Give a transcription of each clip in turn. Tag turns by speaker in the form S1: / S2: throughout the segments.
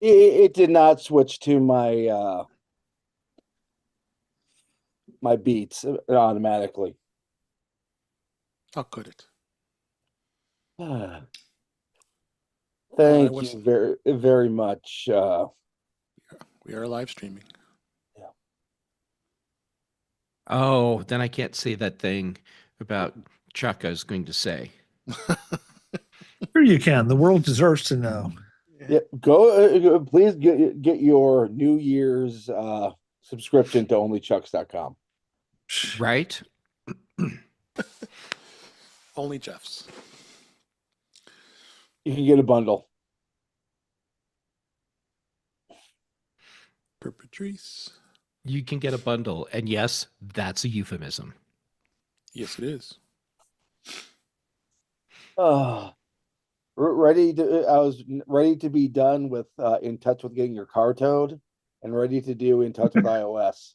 S1: It did not switch to my beats automatically.
S2: How could it? I
S1: Thank
S2: was.
S1: you very much.
S2: We are live streaming.
S1: Yeah.
S3: Oh, then I can't say that thing about Chuck I was going to say.
S4: Sure you can. The world deserves to know.
S1: Yeah, please get your New Year's subscription to onlychucks.com.
S3: Right?
S2: Only Jeff's.
S1: You can get a bundle.
S2: Per Patrice.
S3: You can get a bundle. And yes, that's a euphemism.
S2: Yes, it is.
S1: Ready to I was ready to be done with In Touch with Getting Your Car Towed and ready to do In Touch with iOS.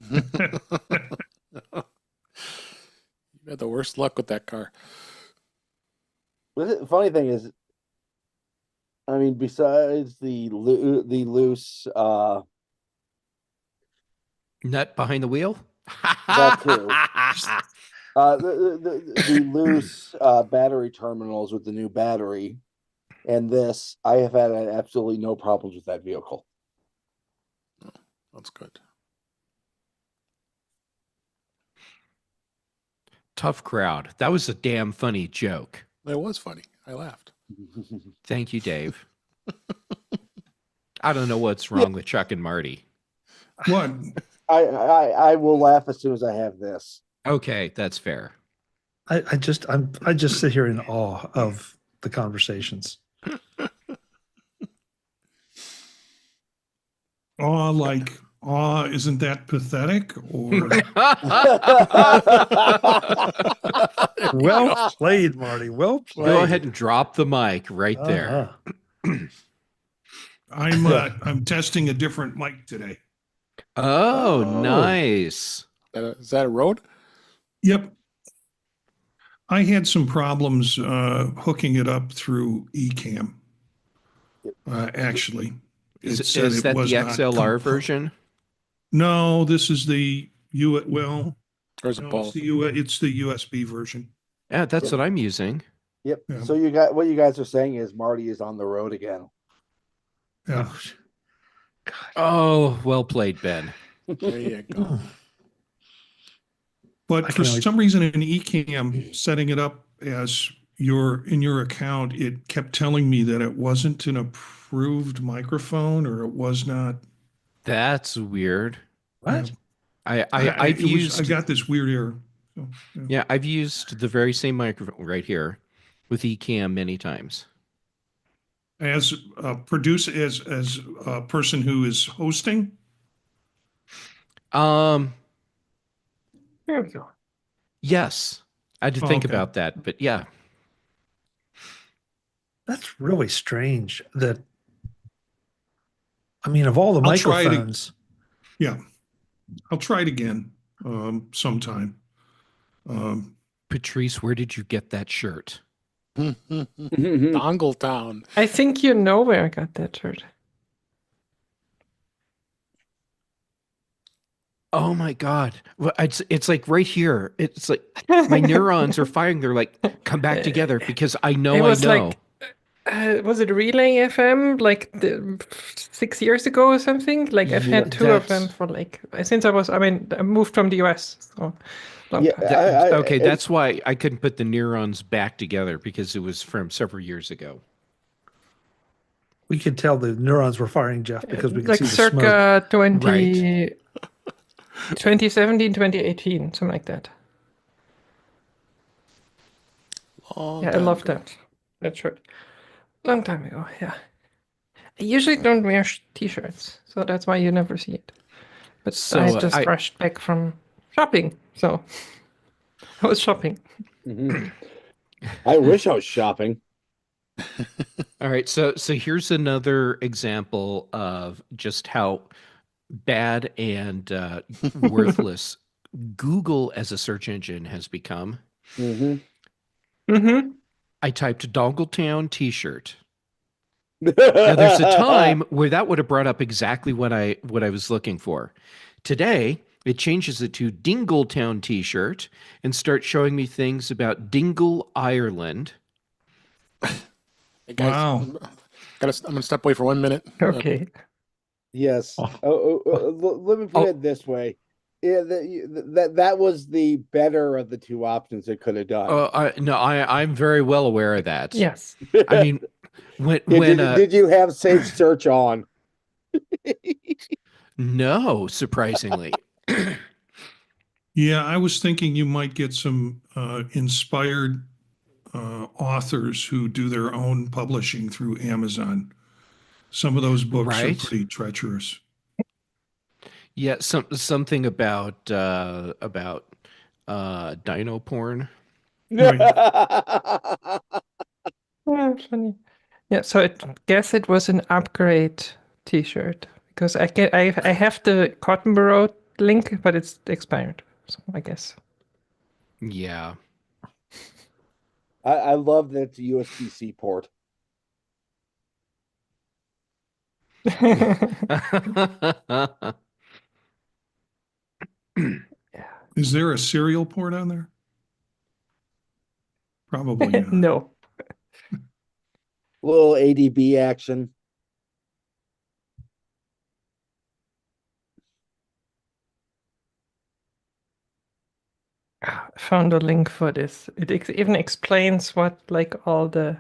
S2: You had the worst luck with that car.
S1: The funny thing is, I mean, besides the loose
S3: Nut behind the wheel?
S1: that too. The loose battery terminals with the new battery and this, I have had absolutely no problems with that vehicle.
S2: Oh, that's good.
S3: Tough crowd. That was a damn funny joke.
S2: It was funny. I laughed.
S3: Thank you, Dave. I don't know what's wrong with Chuck and Marty.
S4: What?
S1: I will laugh as soon as I have this.
S3: Okay, that's fair.
S4: I just sit here in awe of the conversations.
S5: Isn't that pathetic? Or
S4: Well played, Marty. Well played.
S3: Go ahead and drop the mic right there.
S5: I'm testing a different mic today.
S3: Oh, nice.
S2: Is that a road?
S5: Yep. I had some problems hooking it up through Ecamm. Actually,
S3: Is
S5: said
S3: that the
S5: was not
S3: XLR version?
S5: No, this is the
S2: Or is it
S5: no,
S2: both?
S5: it's the USB version.
S3: Yeah, that's what I'm using.
S1: Yep.
S5: Yeah.
S1: So what you guys are saying is Marty is on the road again.
S5: Yeah.
S3: Oh, well played, Ben.
S2: There you go.
S5: But for some reason in Ecamm, setting it up as in your account, it kept telling me that it wasn't an approved microphone or it was not.
S3: That's weird.
S4: What?
S3: I
S5: got this weird error. So,
S3: yeah, I've used the very same microphone right here with Ecamm many times.
S5: As a producer, as a person who is hosting.
S4: There we go.
S3: Yes, I had to think about that, but yeah.
S4: That's really strange. Of all the microphones.
S5: Yeah, I'll try it again sometime.
S3: Patrice, where did you get that shirt?
S2: Dongle Town.
S6: I think you know where I got that shirt.
S3: Oh my God. Well, it's like right here. It's like my neurons are firing. They're like, come back together because I know.
S6: Was it Relay FM like 6 years ago or something? Like I've had two of them for since I moved from the US. So long time.
S3: Okay, that's why I couldn't put the neurons back together because it was from several years ago.
S4: We could tell the neurons were firing, Jeff, because we could see the
S6: circa
S4: smoke.
S6: 2017, 2018, something like that. I love that shirt. Long time ago, yeah. I usually don't wear t-shirts, so that's why you never see it. But I just rushed back from shopping, so I was shopping.
S1: I wish I was shopping.
S3: All right, so here's another example of just how bad and worthless Google as a search engine has become. I typed Dongletown t-shirt. Now, there's a time where that would have brought up exactly what I was looking for. Today, it changes it to Dingletown T-shirt and starts showing me things about Dingle, Ireland.
S2: Hey guys,
S5: Wow.
S2: I'm going to step away for 1 minute.
S6: Okay.
S1: Yes.
S4: Oh.
S1: Let me put it this way. Yeah, that was the better of the two options it could have done.
S3: I'm very well aware of that.
S6: Yes.
S3: I mean,
S1: did you have safe search on?
S3: No, surprisingly.
S5: Yeah, I was thinking you might get some inspired authors who do their own publishing through Amazon. Some of those books are
S3: Right.
S5: pretty treacherous.
S3: Yeah, something about dino porn.
S6: Yeah, funny. Yeah, so I guess it was an upgrade T-shirt because I have the Cotton Borough link, but it's expired. So I guess.
S3: Yeah.
S1: I love that it's a USB-C port.
S5: Is there a serial port on there? Probably not.
S6: No.
S1: Little ADB action.
S6: I found a link for this. It even explains what like all the.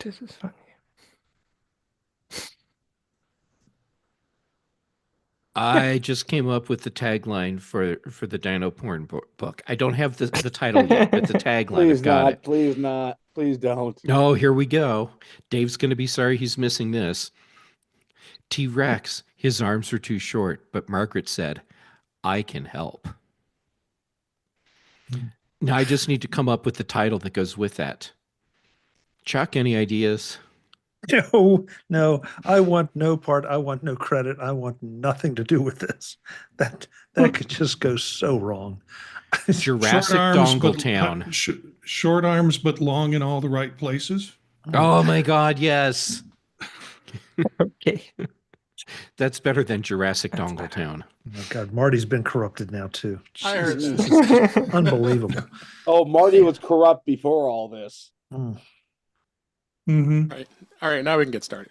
S6: This is funny.
S3: I just came up with the tagline for the dino porn book. I don't have the title yet, but the tagline,
S1: Please
S3: I've got
S1: not.
S3: it.
S1: Please not. Please don't.
S3: Oh, here we go. Dave's going to be sorry he's missing this. T-Rex, his arms were too short, but Margaret said, I can help. Now I just need to come up with the title that goes with that. Chuck, any ideas?
S4: No, I want no part. I want no credit. I want nothing to do with this. That could just go so wrong.
S3: Jurassic Dongle Town.
S5: Short arms, but long in all the right places.
S3: Oh my God, yes.
S6: Okay.
S3: That's better than Jurassic Dongle Town.
S4: Oh God, Marty's been corrupted now too.
S2: I heard
S4: Jesus,
S2: that.
S4: this is unbelievable.
S1: Oh, Marty was corrupt before all this.
S5: Mm-hmm.
S2: All right, now we can get started.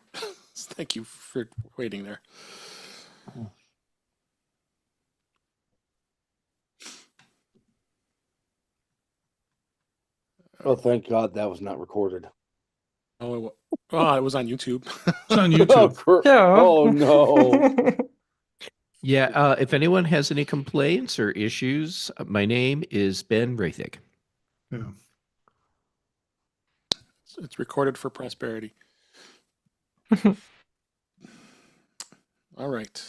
S2: Thank you for waiting there.
S1: Oh, thank God that was not recorded.
S2: Oh, it was on YouTube.
S5: It's on YouTube.
S6: Yeah.
S1: Oh no.
S3: Yeah, if anyone has any complaints or issues, my name is Ben Rathig.
S5: Yeah.
S2: It's recorded for prosperity. All right.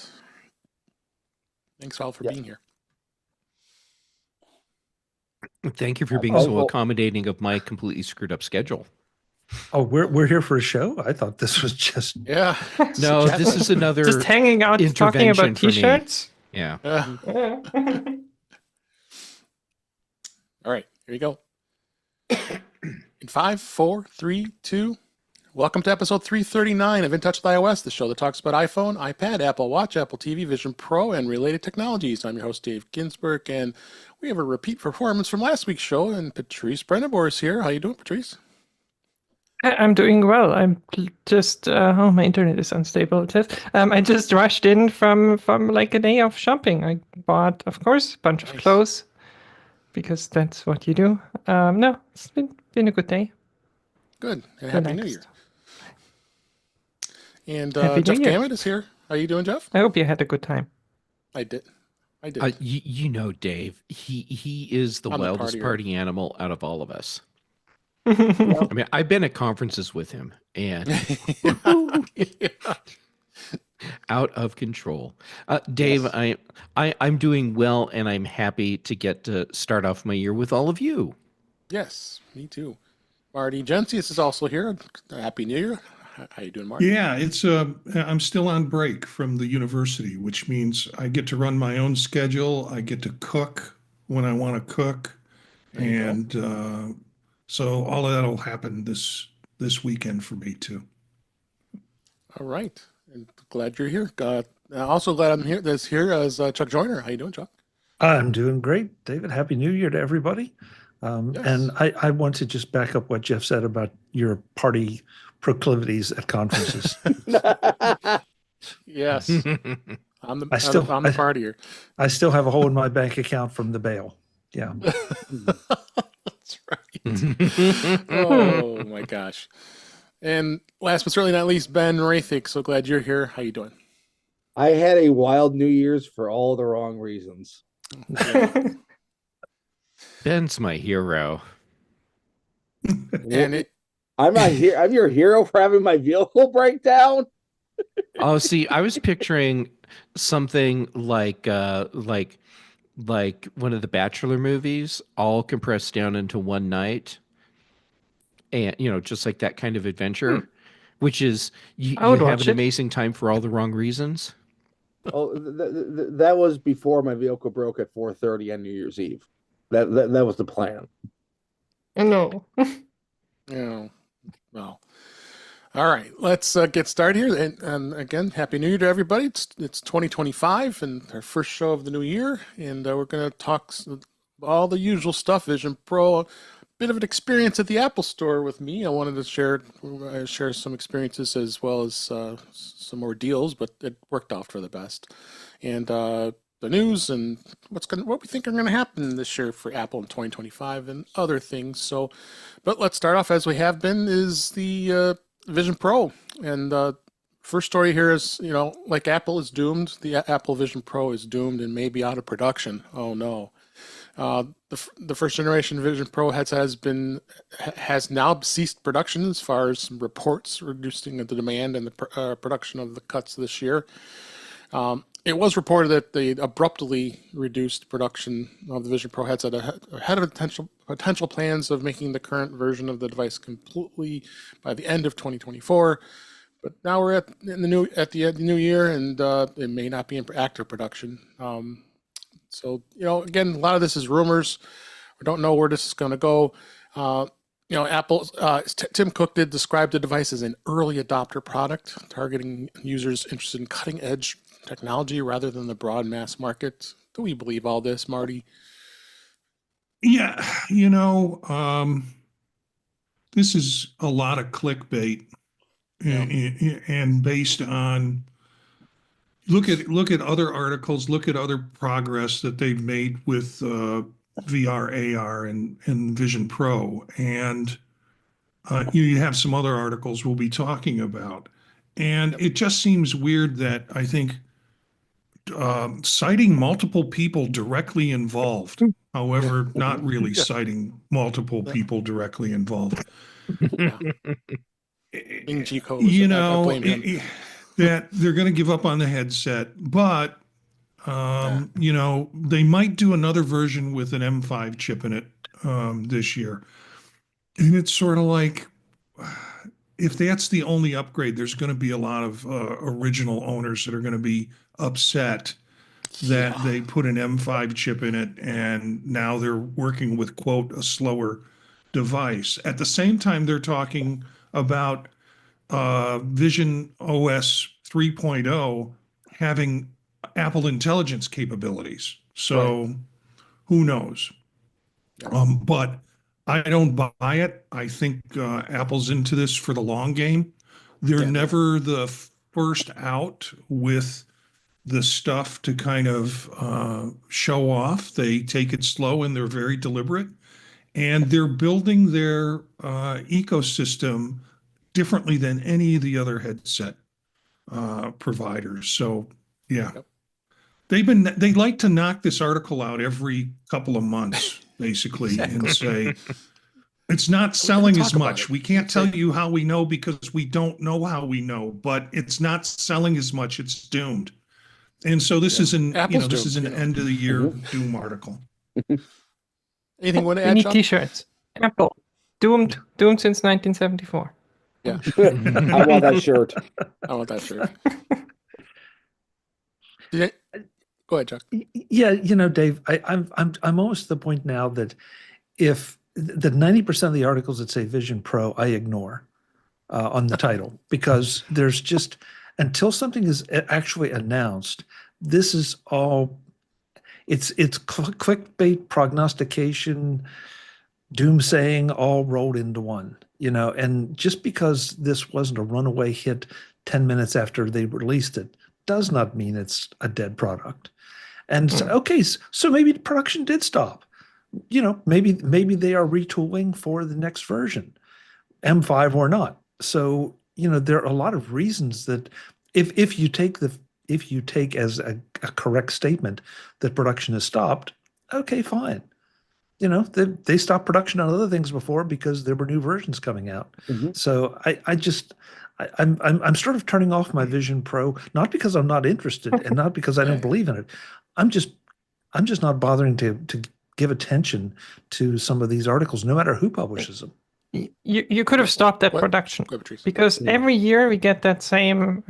S2: Thanks all for being here.
S3: Thank you for being so accommodating of my completely screwed up schedule.
S4: Oh, we're here for a show? I thought this was just
S2: Yeah.
S3: No, this is another
S6: just hanging out talking about
S3: intervention for me.
S6: T-shirts.
S3: Yeah.
S2: All right, here we go. In 5, 4, 3, 2. Welcome to episode 339 of In Touch with iOS, the show that talks about iPhone, iPad, Apple Watch, Apple TV, Vision Pro, and related technologies. I'm your host, Dave Ginsburg, and we have a repeat performance from last week's show, and Patrice Brennabor is here. How you doing, Patrice?
S6: I'm doing well. I'm just oh, my internet is unstable. It says I just rushed in from like a day of shopping. I bought, of course, a bunch of clothes because that's what you do. No, it's been a good day.
S2: Good, and Happy New Year. And Jeff Gamet is here. How you doing, Jeff?
S6: I hope you had a good time.
S2: I did.
S3: You know, Dave, he is the wildest party animal out of all of us. I mean, I've been at conferences with him and out of control. Dave, yes. I'm doing well, and I'm happy to get to start off my year with all of you.
S2: Yes, me too. Marty Gensius is also here. Happy New Year. How you doing, Marty?
S5: Yeah, I'm still on break from the university, which means I get to run my own schedule. I get to cook when I want to cook, and So all of that'll happen this weekend for me too.
S2: All right. And glad you're here. Also glad I'm here. This here is Chuck Joyner. How you doing, Chuck?
S4: I'm doing great, David. Happy New Year to everybody.
S2: Yes.
S4: And I want to just back up what Jeff said about your party proclivities at conferences.
S2: Yes. I'm the partier.
S4: I still have a hole in my bank account from the bail. Yeah.
S2: That's right. Oh my gosh. And last but certainly not least, Ben Rathik. So glad you're here. How you doing?
S1: I had a wild New Year's for all the wrong reasons.
S2: Yeah.
S3: Ben's my hero.
S2: And
S1: I'm not here. I'm your hero for having my vehicle break down.
S3: Oh, see, I was picturing something like one of the Bachelor movies, all compressed down into one night, and just like that kind of adventure, which is you have an amazing time for all the wrong reasons.
S1: Oh, that was before my vehicle broke at 4:30 on New Year's Eve. That was the plan.
S6: No.
S2: Yeah. Well. All right, let's get started here. And again, Happy New Year to everybody. It's 2025 and our first show of the new year. And we're going to talk all the usual stuff. Vision Pro, a bit of an experience at the Apple Store with me. I wanted to share some experiences as well as some more deals, but it worked out for the best. And the news and what we think are going to happen this year for Apple in 2025 and other things. So, but let's start off as we have been is the Vision Pro. And first story here is, like Apple is doomed. The Apple Vision Pro is doomed and may be out of production. Oh no. The first generation Vision Pro has now ceased production as far as reports reducing the demand and the production of the cuts this year. It was reported that they abruptly reduced production of the Vision Pro headset ahead of potential plans of making the current version of the device completely by the end of 2024. But now we're at the new year, and it may not be in active production. So again, a lot of this is rumors. We don't know where this is going to go. Apple, Tim Cook did describe the device as an early adopter product, targeting users interested in cutting edge technology rather than the broad mass market. Do we believe all this, Marty?
S5: Yeah, this is a lot of clickbait, and based on look at other articles, look at other progress that they've made with VR, AR, and Vision Pro, and you have some other articles we'll be talking about, and it just seems weird that I think citing multiple people directly involved, however, not really citing multiple people directly involved. That they're going to give up on the headset, but they might do another version with an M5 chip in it this year. And it's sort of like, if that's the only upgrade, there's going to be a lot of original owners that are going to be upset that they put an M5 chip in it and now they're working with, quote, a slower device. At the same time, they're talking about Vision OS 3.0 having Apple Intelligence capabilities. So who knows? But I don't buy it. I think Apple's into this for the long game. They're never the first out with the stuff to kind of show off. They take it slow and they're very deliberate. And they're building their ecosystem differently than any of the other headset providers. So, yeah. They like to knock this article out every couple of months, basically, and say, it's not selling as much. We can't tell you how we know because we don't know how we know, but it's not selling as much. It's doomed. And so this is an end of the year doom article.
S2: Anything you want to add,
S6: We need
S2: Sean?
S6: T-shirts. Apple doomed since 1974.
S2: Yeah.
S1: I want that shirt.
S2: Go ahead, Chuck.
S4: Yeah, Dave, I'm almost to the point now that if the 90% of the articles that say Vision Pro, I ignore on the title, because there's just, until something is actually announced, this is all, it's clickbait, prognostication, doomsaying, all rolled into one, and just because this wasn't a runaway hit 10 minutes after they released it does not mean it's a dead product. And so, okay, so maybe the production did stop. Maybe they are retooling for the next version, M5 or not. So, there are a lot of reasons that if you take as a correct statement that production has stopped, okay, fine. They stopped production on other things before because there were new versions coming out. So I'm sort of turning off my Vision Pro, not because I'm not interested and not because I don't believe in it. I'm just not bothering to give attention to some of these articles, no matter who publishes them.
S6: You could have stopped that production, because every year we get that same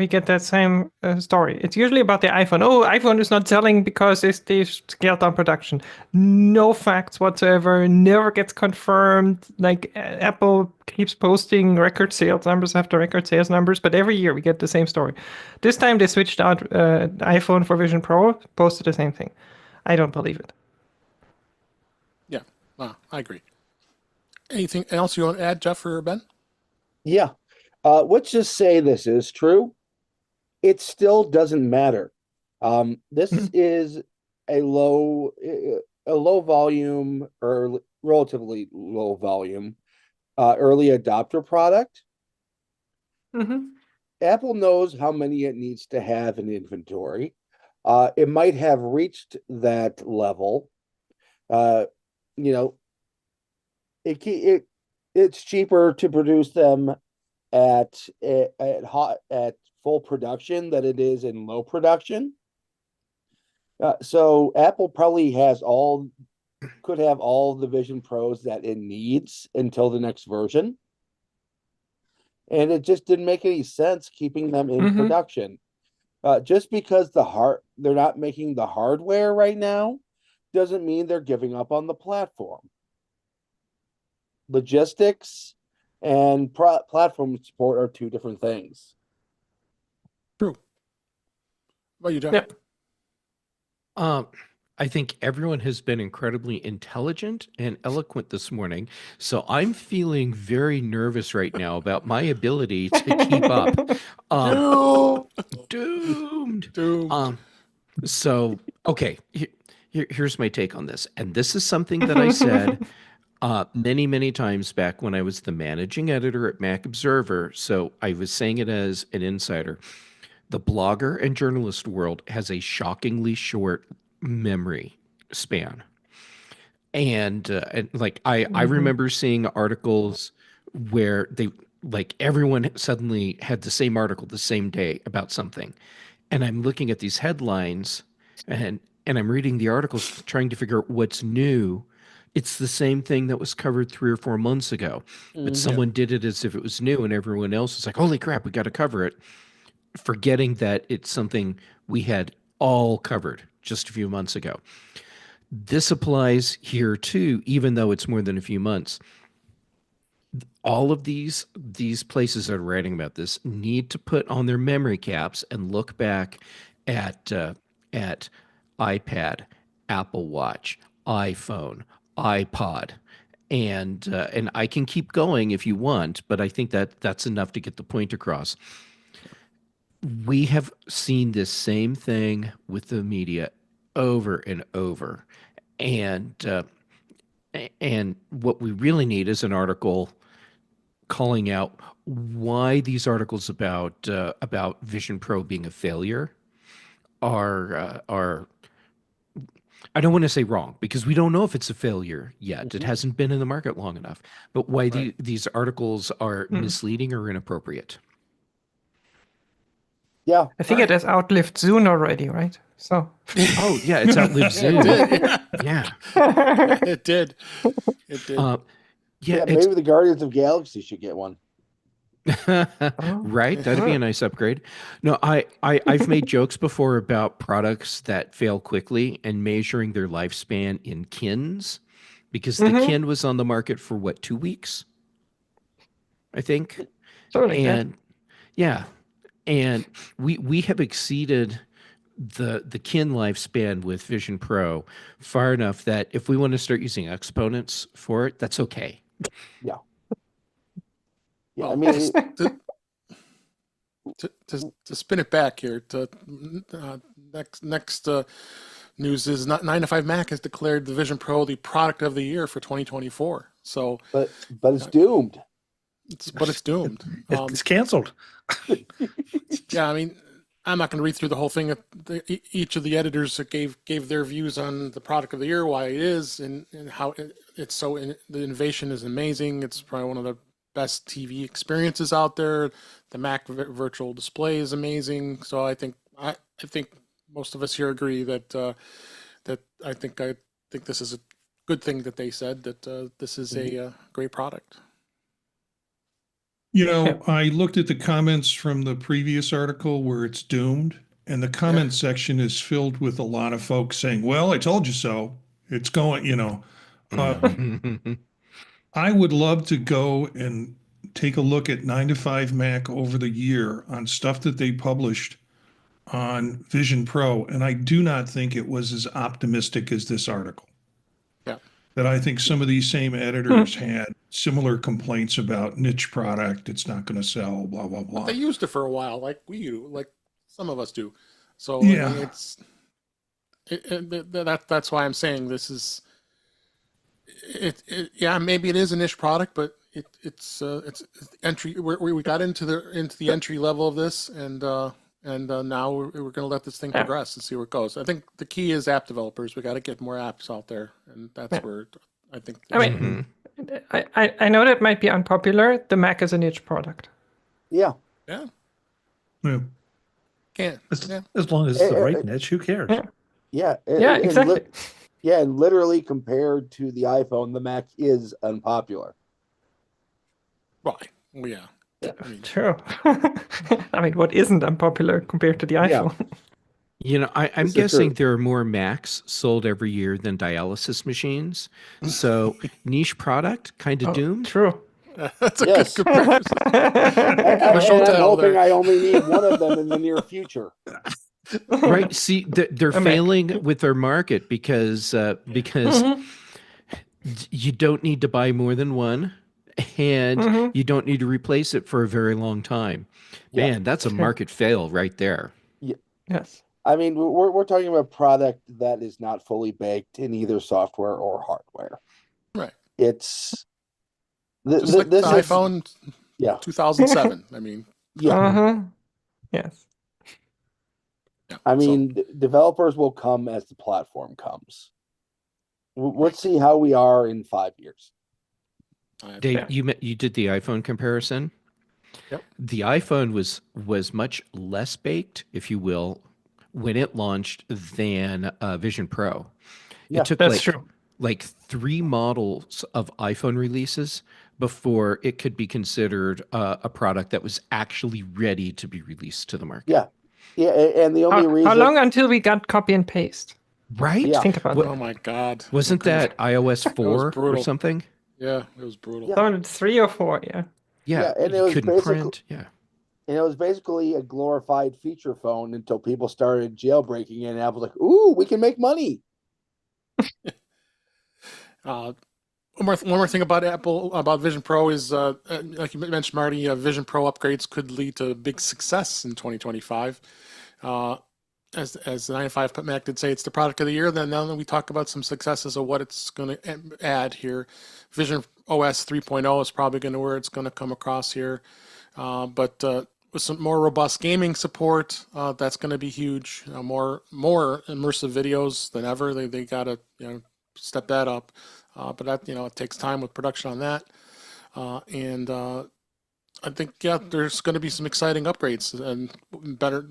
S6: story. It's usually about the iPhone. Oh, iPhone is not selling because they scaled down production. No facts whatsoever. Never gets confirmed. Like Apple keeps posting record sales numbers after record sales numbers, but every year we get the same story. This time they switched out iPhone for Vision Pro, posted the same thing. I don't believe it.
S2: Yeah, I agree. Anything else you want to add, Jeff or Ben?
S1: Yeah. Let's just say this is true. It still doesn't matter. This is a low volume, or relatively low volume early adopter product. Apple knows how many it needs to have in inventory. It might have reached that level. It's cheaper to produce them at full production than it is in low production. So Apple probably could have all the Vision Pros that it needs until the next version. And it just didn't make any sense keeping them in production. Just because they're not making the hardware right now doesn't mean they're giving up on the platform. Logistics and platform support are two different things.
S2: True. What about you, Jeff?
S3: Yep. I think everyone has been incredibly intelligent and eloquent this morning, so I'm feeling very nervous right now about my ability to keep up. Doomed. So, okay, here's my take on this, and this is something that I said many, many times back when I was the managing editor at Mac Observer, so I was saying it as an insider. The blogger and journalist world has a shockingly short memory span. And I remember seeing articles where everyone suddenly had the same article the same day about something. And I'm looking at these headlines and I'm reading the articles trying to figure out what's new. It's the same thing that was covered 3 or 4 months ago, but someone did it as if it was new and everyone else was like, holy crap, we got to cover it, forgetting that it's something we had all covered just a few months ago. This applies here too, even though it's more than a few months. All of these places that are writing about this need to put on their memory caps and look back at iPad, Apple Watch, iPhone, iPod, and I can keep going if you want, but I think that's enough to get the point across. We have seen this same thing with the media over and over, and what we really need is an article calling out why these articles about Vision Pro being a failure are I don't want to say wrong, because we don't know if it's a failure yet. It hasn't been in the market long enough. But why these articles are misleading or inappropriate.
S1: Yeah.
S6: I think it has outlived Zune already, right? So.
S3: Oh, yeah, it's outlived Zune. Yeah.
S2: It did.
S1: Yeah, maybe the Guardians of Galaxy should get one.
S3: Right? That'd be a nice upgrade. No, I've made jokes before about products that fail quickly and measuring their lifespan in kins, because the Kin was on the market for what, 2 weeks, I think.
S6: Totally.
S3: And yeah, and we have exceeded the Kin lifespan with Vision Pro far enough that if we want to start using exponents for it, that's okay.
S1: Yeah. Yeah,
S2: Well,
S1: I mean,
S2: to spin it back here, to next news is 9to5Mac has declared the Vision Pro the product of the year for 2024. So,
S1: but it's doomed.
S2: It's doomed.
S4: It's canceled.
S2: Yeah, I mean, I'm not going to read through the whole thing. Each of the editors gave their views on the product of the year, why it is, and how it's so. The innovation is amazing. It's probably one of the best TV experiences out there. The Mac virtual display is amazing. So I think most of us here agree that I think this is a good thing that they said that this is a great product.
S5: You know, I looked at the comments from the previous article where it's doomed, and the comment section is filled with a lot of folks saying, well, I told you so. It's going, you know. I would love to go and take a look at 9to5Mac over the year on stuff that they published on Vision Pro, and I do not think it was as optimistic as this article.
S2: Yeah.
S5: That I think some of these same editors had similar complaints about niche product. It's not going to sell, blah, blah, blah.
S2: But they used it for a while, like we do, like some of us do. So
S5: Yeah.
S2: I mean, that's why I'm saying this is yeah, maybe it is a niche product, but it's entry. We got into the entry level of this, and now we're going to let this thing progress and see where it goes. I think the key is app developers. We got to get more apps out there, and that's where I think.
S6: I mean, I know that might be unpopular. The Mac is a niche product.
S1: Yeah.
S2: Yeah.
S5: Yeah.
S2: Can't.
S4: As long as it's the right niche, who cares?
S1: Yeah.
S6: Yeah, exactly.
S1: And literally compared to the iPhone, the Mac is unpopular.
S2: Right. Well, yeah. I mean,
S6: True. I mean, what isn't unpopular compared to the iPhone?
S3: You know, I'm guessing there are more Macs sold every year than dialysis machines. So niche product, kind of doomed.
S6: True.
S2: That's a good comparison.
S1: I'm hoping I only need one of them in the near future.
S3: Right. See, they're failing with their market because you don't need to buy more than one, and you don't need to replace it for a very long time.
S1: Yeah.
S3: Man, that's a market fail right there.
S6: Yes.
S1: I mean, we're talking about a product that is not fully baked in either software or hardware.
S2: Right.
S1: It's
S2: just like the iPhone. 2007. I mean.
S1: Yeah.
S6: Yes.
S2: Yeah,
S1: I mean, developers will come as the platform comes. Let's see how we are in 5 years.
S3: Dave, you did the iPhone comparison.
S2: Yep.
S3: The iPhone was much less baked, if you will, when it launched than Vision Pro.
S1: Yeah,
S3: it took
S6: that's
S3: like 3 models of iPhone releases before it could be considered a product that was actually ready to be released to the market.
S1: Yeah. Yeah, and the only reason...
S6: How long until we got copy and paste?
S3: Right?
S1: Yeah.
S6: Think about
S2: Oh
S6: that.
S2: my God.
S3: Wasn't that iOS 4 or something?
S2: Yeah, it was brutal.
S1: Yeah.
S6: 3 or 4, yeah.
S3: Yeah,
S1: and it
S3: you
S1: was
S3: couldn't print. Yeah.
S1: And it was basically a glorified feature phone until people started jailbreaking it, and Apple's like, ooh, we can make money.
S2: One more thing about about Vision Pro is, like you mentioned, Marty, Vision Pro upgrades could lead to big success in 2025. As the 9to5Mac did say, it's the product of the year. Then now that we talk about some successes of what it's going to add here, Vision OS 3.0 is probably going to where it's going to come across here. But with some more robust gaming support, that's going to be huge. More immersive videos than ever. They got to step that up. But that it takes time with production on that. And I think there's going to be some exciting upgrades and better.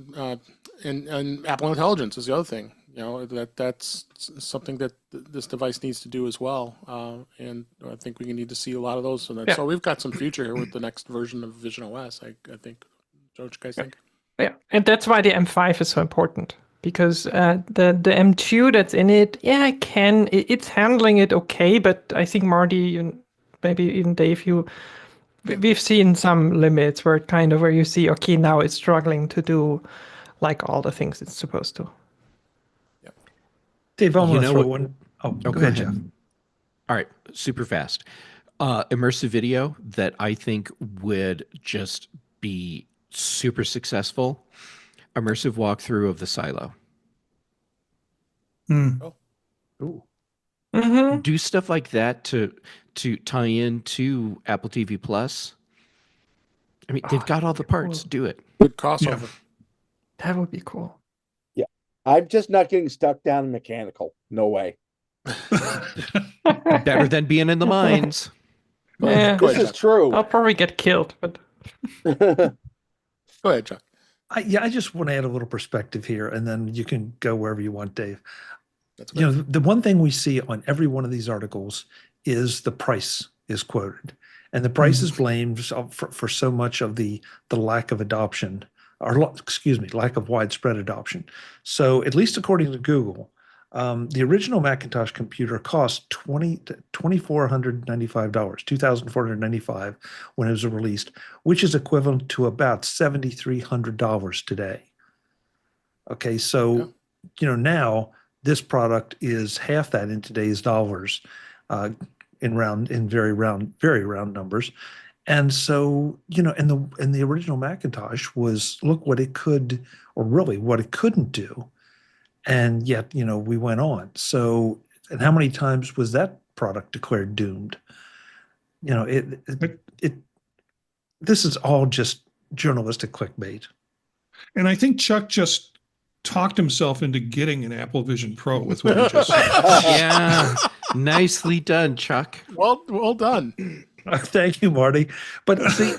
S2: And Apple Intelligence is the other thing. That's something that this device needs to do as well. And I think we need to see a lot of those. So we've got some future here with the next version of Vision OS. I think. Don't you guys think?
S6: Yeah, and that's why the M5 is so important. because the M2 that's in it, yeah, it's handling it okay, but I think Marty and maybe even Dave, we've seen some limits where where you see, okay, now it's struggling to do like all the things it's supposed to.
S4: Dave, I
S3: You
S4: want to
S3: know
S4: throw
S3: what-
S4: one. Oh,
S3: Oh,
S4: go ahead, Jeff.
S3: All right, super fast. Immersive video that I think would just be super successful. Immersive walkthrough of the silo.
S5: Hmm.
S4: Ooh.
S6: Mm-hmm.
S3: Do stuff like that to tie into Apple TV Plus. I mean, they've got all the parts.
S6: Cool.
S3: Do it.
S2: Good crossover.
S6: That would be cool.
S1: Yeah. I'm just not getting stuck down in mechanical. No way.
S3: Better than being in the mines.
S6: Yeah.
S2: Go
S1: This
S2: ahead,
S1: is
S2: Chuck.
S1: true.
S6: I'll probably get killed, but
S2: Go ahead, Chuck.
S4: I just want to add a little perspective here, and then you can go wherever you want, Dave.
S2: That's
S4: You
S2: good.
S4: know, the one thing we see on every one of these articles is the price is quoted, and the price is blamed for so much of the lack of adoption, or excuse me, lack of widespread adoption. So at least according to Google, the original Macintosh computer cost $2,495, $2,495 when it was released, which is equivalent to about $7,300 today. Okay, so
S2: Yeah.
S4: you know now this product is half that in today's dollars, in very round numbers. And so, you know, and the original Macintosh was look what it could, or really what it couldn't do. And yet, you know, we went on. So, and how many times was that product declared doomed? You know, this is all just journalistic clickbait.
S5: And I think Chuck just talked himself into getting an Apple Vision Pro with what he just said.
S3: Yeah, nicely done, Chuck.
S2: Well done.
S4: Thank you, Marty. But see,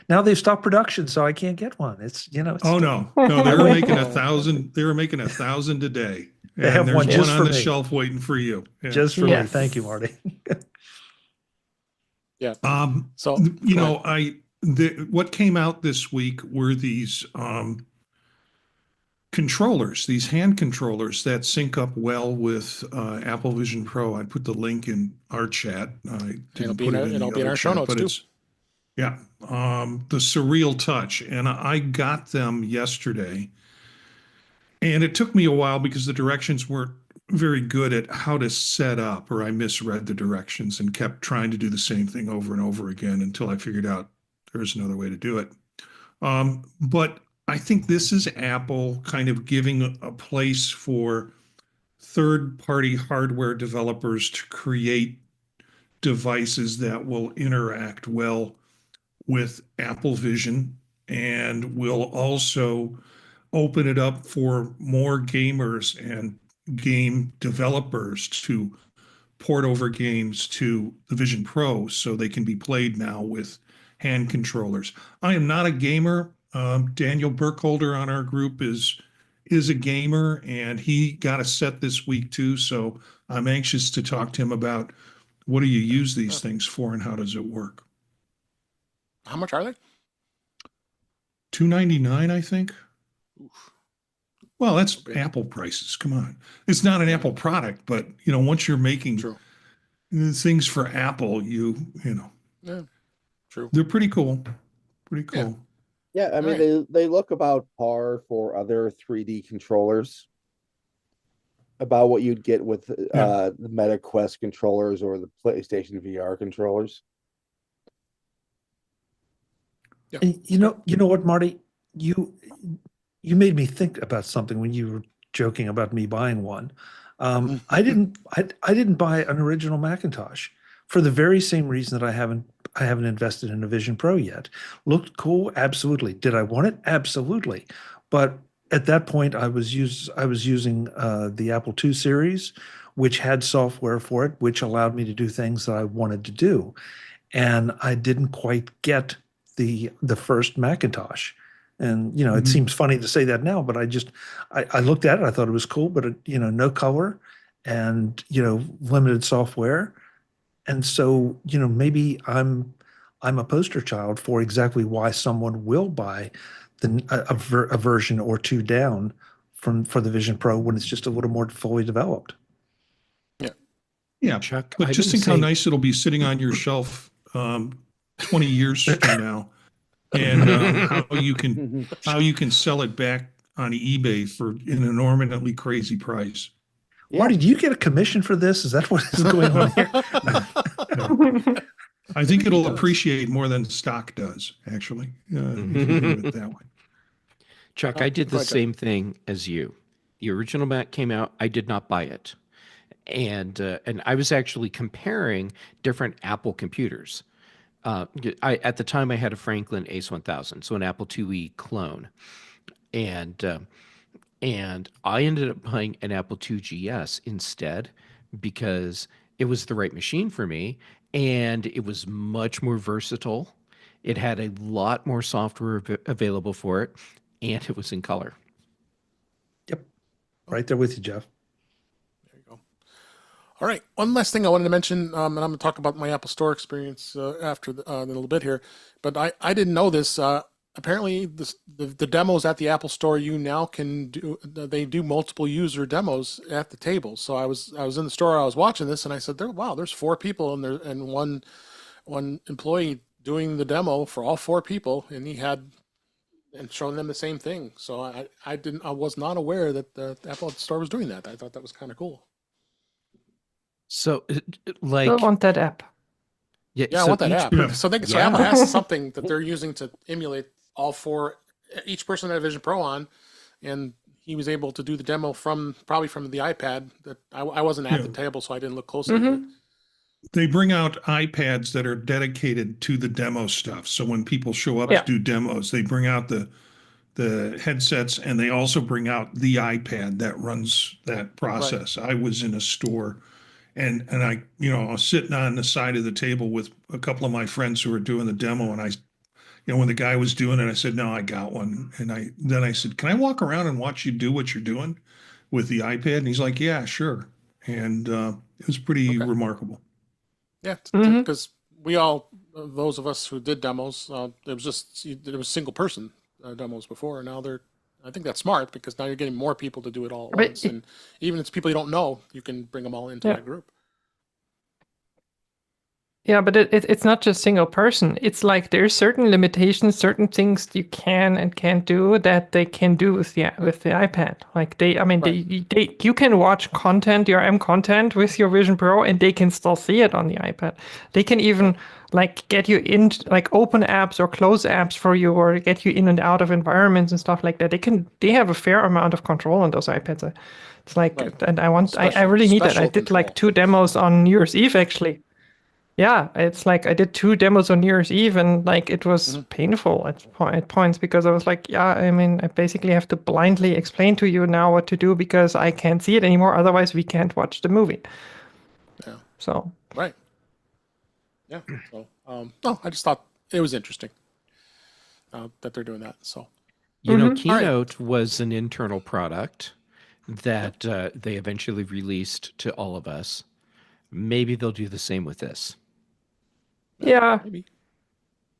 S4: now they've stopped production, so I can't get one. It's, you know, it's
S5: Oh no, they were making 1,000. They were making 1,000 a day.
S4: They have
S5: there's
S4: one just
S5: on
S4: for
S5: the
S4: me.
S5: shelf waiting for you. Yeah.
S4: just for me.
S6: Yes.
S4: Thank you, Marty.
S2: Yeah.
S5: So you know, what came out this week were these controllers, these hand controllers that sync up well with Apple Vision Pro. I put the link in our chat. I didn't put it in the other
S2: our show
S5: chat,
S2: notes
S5: but
S2: too.
S5: it's the Surreal Touch, and I got them yesterday, and it took me a while because the directions weren't very good at how to set up, or I misread the directions and kept trying to do the same thing over and over again until I figured out there's another way to do it. But I think this is Apple kind of giving a place for third-party hardware developers to create devices that will interact well with Apple Vision and will also open it up for more gamers and game developers to port over games to the Vision Pro so they can be played now with hand controllers. I am not a gamer. Daniel Burkholder on our group is a gamer, and he got a set this week too. So I'm anxious to talk to him about what do you use these things for and how does it work.
S2: How much are they?
S5: $299, I think.
S2: Oof.
S5: Well, that's Apple prices. Come on, it's not an Apple product, but you know, once you're making
S2: True.
S5: things for Apple, you know,
S2: Yeah. True.
S5: they're pretty cool. Pretty cool.
S1: Yeah, I mean, they look about par for other 3D controllers, about what you'd get with the Meta Quest controllers or the PlayStation VR controllers.
S2: Yeah.
S4: And you know what, Marty? You made me think about something when you were joking about me buying one. I didn't buy an original Macintosh for the very same reason that I haven't invested in a Vision Pro yet. Looked cool, absolutely. Did I want it? Absolutely. But at that point, I was using the Apple II series, which had software for it, which allowed me to do things that I wanted to do, and I didn't quite get the first Macintosh. And you know, it seems funny to say that now, but I looked at it, I thought it was cool, but it, you know, no color, and you know, limited software. And so, you know, maybe I'm a poster child for exactly why someone will buy a version or two down for the Vision Pro when it's just a little more fully developed.
S5: Yeah,
S3: Chuck,
S5: but
S3: I've
S5: just
S3: been
S5: think how
S3: saying-
S5: nice it'll be sitting on your shelf 20 years from now, and how you can sell it back on eBay for an enormously crazy price.
S1: Yeah.
S4: Marty, do you get a commission for this? Is that what is going on here?
S5: I think it'll appreciate more than stock does, actually, if you do it that way.
S3: Chuck, I did the same thing as you. The original Mac came out. I did not buy it. And I was actually comparing different Apple computers. At the time I had a Franklin Ace 1000, so an Apple IIe clone, and I ended up buying an Apple II GS instead because it was the right machine for me, and it was much more versatile. It had a lot more software available for it, and it was in color.
S4: Yep, right there with you, Jeff.
S2: All right. One last thing I wanted to mention, and I'm going to talk about my Apple Store experience after in a little bit here. But I didn't know this. Apparently, the demos at the Apple Store, you now can do. They do multiple user demos at the table. So I was in the store, I was watching this, and I said, "Wow, there's 4 people and one employee doing the demo for all 4 people, and he had and showing them the same thing." So I was not aware that the Apple Store was doing that. I thought that was kind of cool.
S3: So,
S6: I want that app.
S2: Yeah,
S3: so
S2: I want that app.
S5: Yeah.
S2: So
S3: Yeah.
S2: Apple has something that they're using to emulate all 4, each person that had Vision Pro on, and he was able to do the demo probably from the iPad. That I wasn't at the table, so I didn't look closely.
S6: Mhm.
S5: They bring out iPads that are dedicated to the demo stuff. So when people show up to do demos, they bring out the headsets, and they also bring out the iPad that runs that process. I was in a store, and I was sitting on the side of the table with a couple of my friends who were doing the demo, and when the guy was doing it, I said, "No, I got one." And then I said, "Can I walk around and watch you do what you're doing with the iPad?" And he's like, "Yeah, sure." And it was pretty remarkable.
S2: Yeah,
S6: Mhm.
S2: because we all, those of us who did demos, there was single person demos before, and now I think that's smart because now you're getting more people to do it all at
S6: But
S2: once, and even if it's people you don't know, you can bring them all into that group.
S6: Yeah, but it's not just single person. It's like there's certain limitations, certain things you can and can't do that they can do with the iPad. Like you can watch content, DRM content with your Vision Pro, and they can still see it on the iPad. They can even like get you in, like open apps or close apps for you, or get you in and out of environments and stuff like that. They have a fair amount of control on those iPads. It's like, and I really need that. I did like 2 demos on New Year's Eve actually. Yeah, it's like I did 2 demos on New Year's Eve, and like it was painful at points because I was like, I basically have to blindly explain to you now what to do because I can't see it anymore. Otherwise, we can't watch the movie.
S2: Yeah.
S6: So.
S2: Right. Yeah. So, no, I just thought it was interesting that they're doing that. So.
S3: Keynote was an internal product that they eventually released to all of us. Maybe they'll do the same with this.
S6: Yeah,
S2: Maybe.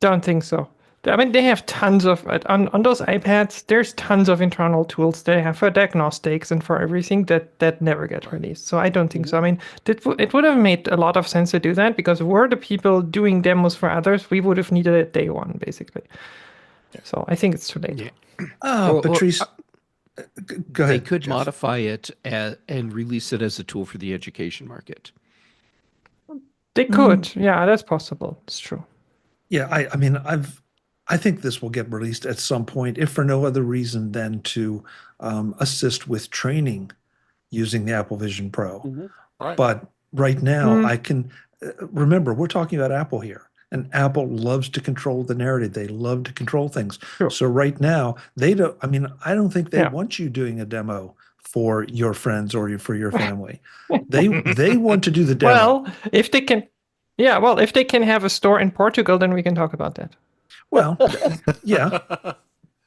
S6: Don't think so. I mean, they have tons of on those iPads. There's tons of internal tools they have for diagnostics and for everything that never get released. So I don't think so. I mean, it would have made a lot of sense to do that because we're the people doing demos for others. We would have needed it day one, basically. Yeah. So I think it's too late.
S3: Yeah.
S4: Patrice, go ahead.
S3: They could
S4: Jeff.
S3: modify it and release it as a tool for the education market.
S6: They could. Yeah, that's possible. It's true.
S4: Yeah, I think this will get released at some point, if for no other reason than to assist with training using the Apple Vision Pro.
S1: Mhm.
S2: Right.
S4: But right now, I can remember we're talking about Apple here, and Apple loves to control the narrative. They love to control things.
S6: Sure.
S4: So right now, they don't. I mean, I don't think they want you doing a demo for your friends or for your family. They want to do the demo.
S6: Well, if they can. Yeah, well, if they can have a store in Portugal, then we can talk about that.
S4: Well, yeah,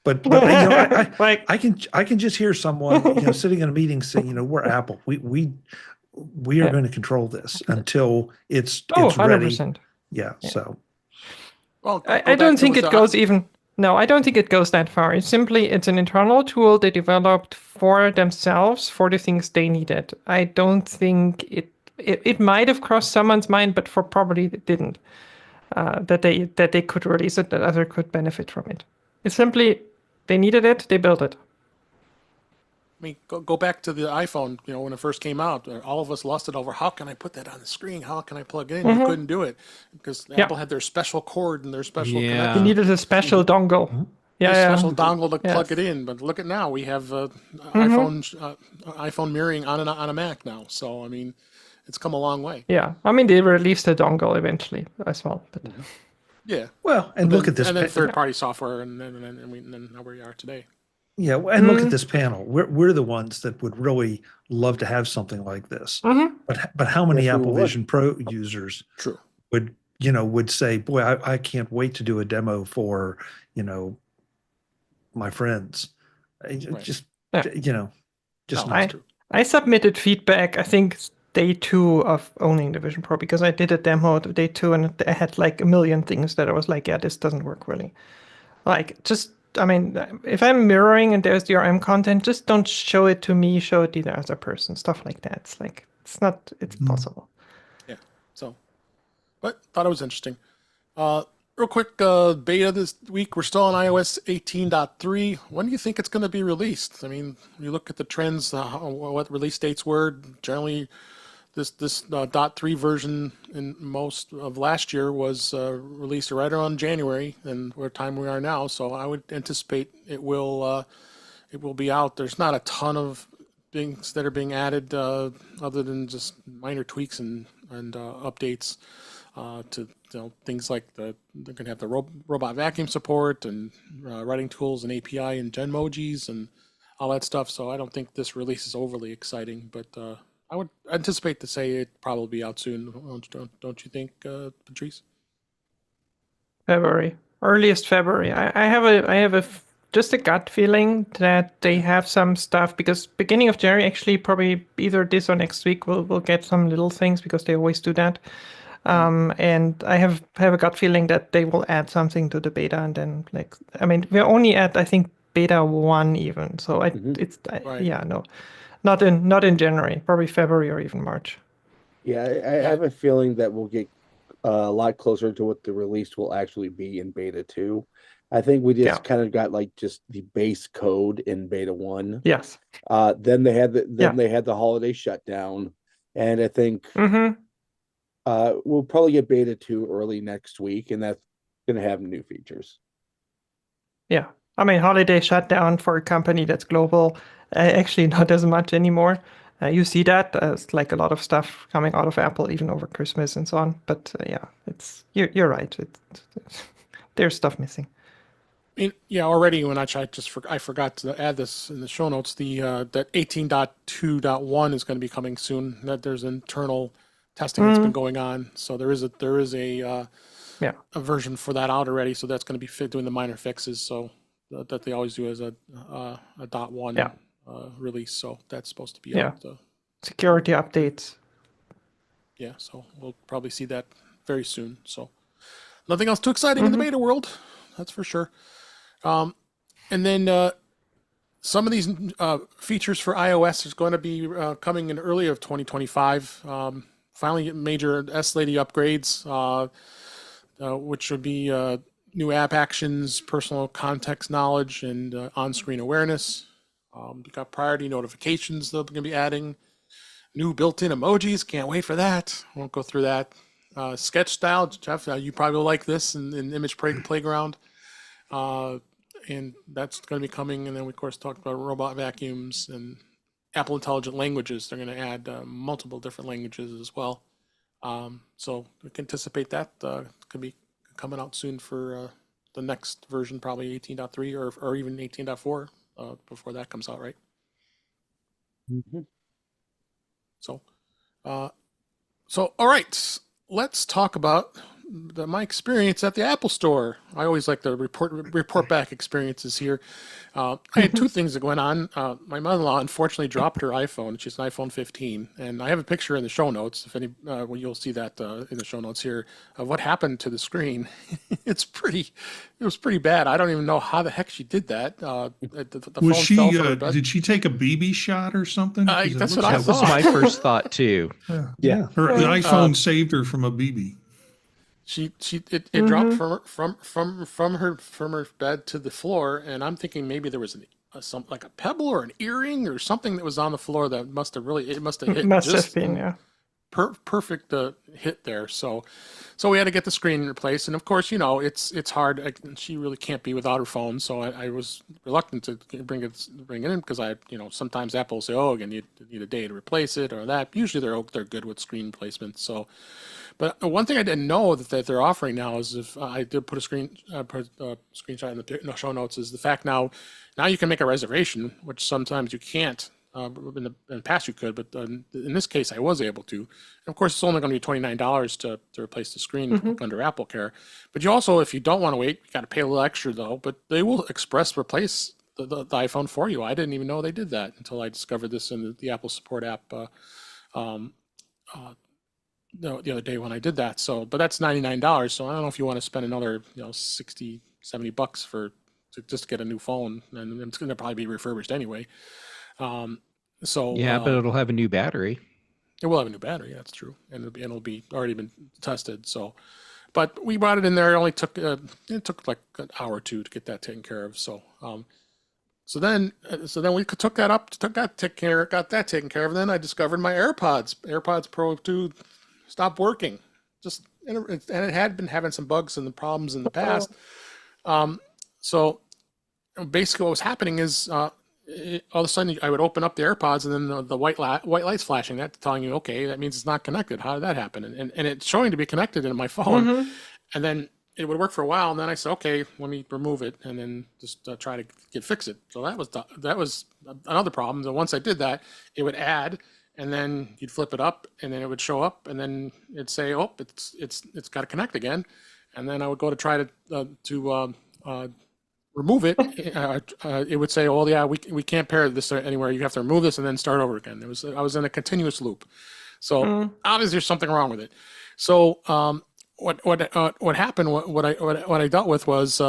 S4: but I can just hear someone sitting in a meeting saying, we're Apple, we are going to control this until it's
S6: 100%.
S4: ready. Yeah. So.
S2: Well,
S6: I don't think it goes even. No, I don't think it goes that far. It's an internal tool they developed for themselves for the things they needed. I don't think it might have crossed someone's mind, but for probably it didn't. That they could release it, that other could benefit from it. It's simply they needed it, they built it.
S2: I mean, go back to the iPhone, when it first came out. All of us lusted over, how can I put that on the screen? How can I plug it in? You couldn't do it because Apple had their special cord and their special
S6: You
S2: connection.
S6: needed a special dongle.
S2: A special dongle to plug it in. But look at now, we have iPhone mirroring on a Mac now. So, I mean, it's come a long way.
S6: Yeah. I mean, they released a dongle eventually as well. But
S2: yeah.
S4: Well, and look at this.
S2: And then third-party software, and then now where we are today.
S4: Yeah, and look at this panel. We're the ones that would really love to have something like this. But how many Apple Vision Pro users would say, "Boy, I can't wait to do a demo for my friends." Just not true.
S6: I submitted feedback. I think day 2 of owning the Vision Pro because I did a demo of day 2 and I had like a million things that I was like, yeah, this doesn't work really. Like just. I mean, if I'm mirroring and there's DRM content, just don't show it to me, show it to the other person, stuff like that. It's like, it's possible.
S2: Yeah, so, but thought it was interesting. Real quick, beta this week, we're still on iOS 18.3. When do you think it's going to be released? I mean, you look at the trends, what release dates were, generally this .3 version in most of last year was released right around January, and what time we are now. So I would anticipate it will be out. There's not a ton of things that are being added other than just minor tweaks and updates to things like they're going to have the robot vacuum support and writing tools and API and Genmojis and all that stuff. So I don't think this release is overly exciting, but I would anticipate to say it probably be out soon. Don't you think, Patrice?
S6: February, earliest February. I have just a gut feeling that they have some stuff because beginning of January, actually probably either this or next week we'll get some little things because they always do that. And I have a gut feeling that they will add something to the beta and then we're only at I think beta 1 even. So Not in January, probably February or even March.
S1: Yeah, I have a feeling that we'll get a lot closer to what the release will actually be in beta 2. I think we just kind of got just the base code in beta 1.
S6: Yes.
S1: Then they had the holiday shutdown, and I think we'll probably get beta 2 early next week, and that's going to have new features.
S6: Yeah. I mean, holiday shutdown for a company that's global, actually not as much anymore. You see that as like a lot of stuff coming out of Apple, even over Christmas and so on. But you're right. There's stuff missing.
S2: I mean, already when I forgot to add this in the show notes. That 18.2.1 is going to be coming soon. That there's internal testing that's been going on. So there is a version for that out already. So that's going to be doing the minor fixes. So that they always do as a .1 release. So that's supposed to be out.
S6: Security updates.
S2: Yeah, so we'll probably see that very soon. So nothing else too exciting in the beta world, that's for sure. And then some of these features for iOS is going to be coming in early of 2025. Finally, major S-Lady upgrades, which would be new app actions, personal context knowledge, and on-screen awareness. We've got priority notifications they're going to be adding. New built-in emojis. Can't wait for that. Won't go through that. Sketch style. Jeff, you probably will like this in Image Playground. And that's going to be coming. And then we, of course, talked about robot vacuums and Apple Intelligent Languages. They're going to add multiple different languages as well. So we can anticipate that could be coming out soon for the next version, probably 18.3 or even 18.4 before that comes out, right?
S1: Mm-hmm.
S2: So all right, let's talk about my experience at the Apple Store. I always like the report back experiences here. I had two things that went on. My mother-in-law unfortunately dropped her iPhone. She's an iPhone 15, and I have a picture in the show notes. If any, well, you'll see that in the show notes here of what happened to the screen. It was pretty bad. I don't even know how the heck she did that. The
S5: Was
S2: phone
S5: she?
S2: fell from her bed.
S5: Did she take a BB shot or something? 'Cause it
S2: That's
S5: looks
S2: what I
S3: That
S5: like-
S3: was my first thought too.
S4: Yeah.
S5: Her iPhone saved her from a BB.
S2: It dropped from her bed to the floor, and I'm thinking maybe there was some like a pebble or an earring or something that was on the floor that must have hit
S6: Must
S2: just
S6: have been, yeah.
S2: perfect hit there. So we had to get the screen replaced, and of course, it's hard. She really can't be without her phone, so I was reluctant to bring it in because sometimes Apple will say, oh, again, you need a day to replace it or that. Usually they're good with screen replacements. So, but one thing I didn't know that they're offering now is, if I did put a screenshot in the show notes, is the fact now you can make a reservation, which sometimes you can't. In the past you could, but in this case I was able to. And of course, it's only going to be $29 to replace the screen under Apple Care. But you also, if you don't want to wait, you got to pay a little extra though. But they will express replace the iPhone for you. I didn't even know they did that until I discovered this in the Apple Support app the other day when I did that. So, but that's $99. So I don't know if you want to spend another $60, $70 to just get a new phone, and it's going to probably be refurbished anyway.
S3: Yeah, but it'll have a new battery.
S2: It will have a new battery. That's true, and it'll be already been tested. So, but we brought it in there. It only took like an hour or two to get that taken care of. So, so then we took that taken care of. And then I discovered my AirPods Pro 2 stopped working. And it had been having some bugs and the problems in the past. So basically, what was happening is all of a sudden I would open up the AirPods, and then the white lights flashing, that telling you, okay, that means it's not connected. How did that happen? And it's showing to be connected in my phone. And then it would work for a while, and then I said, okay, let me remove it, and then just try to fix it. So that was another problem. So once I did that, it would add, and then you'd flip it up, and then it would show up, and then it'd say, oh, it's got to connect again. And then I would go to try to remove it. It would say, oh yeah, we can't pair this anywhere. You have to remove this and then start over again. I was in a continuous loop. So obviously there's something wrong with it. So what happened? What I dealt with was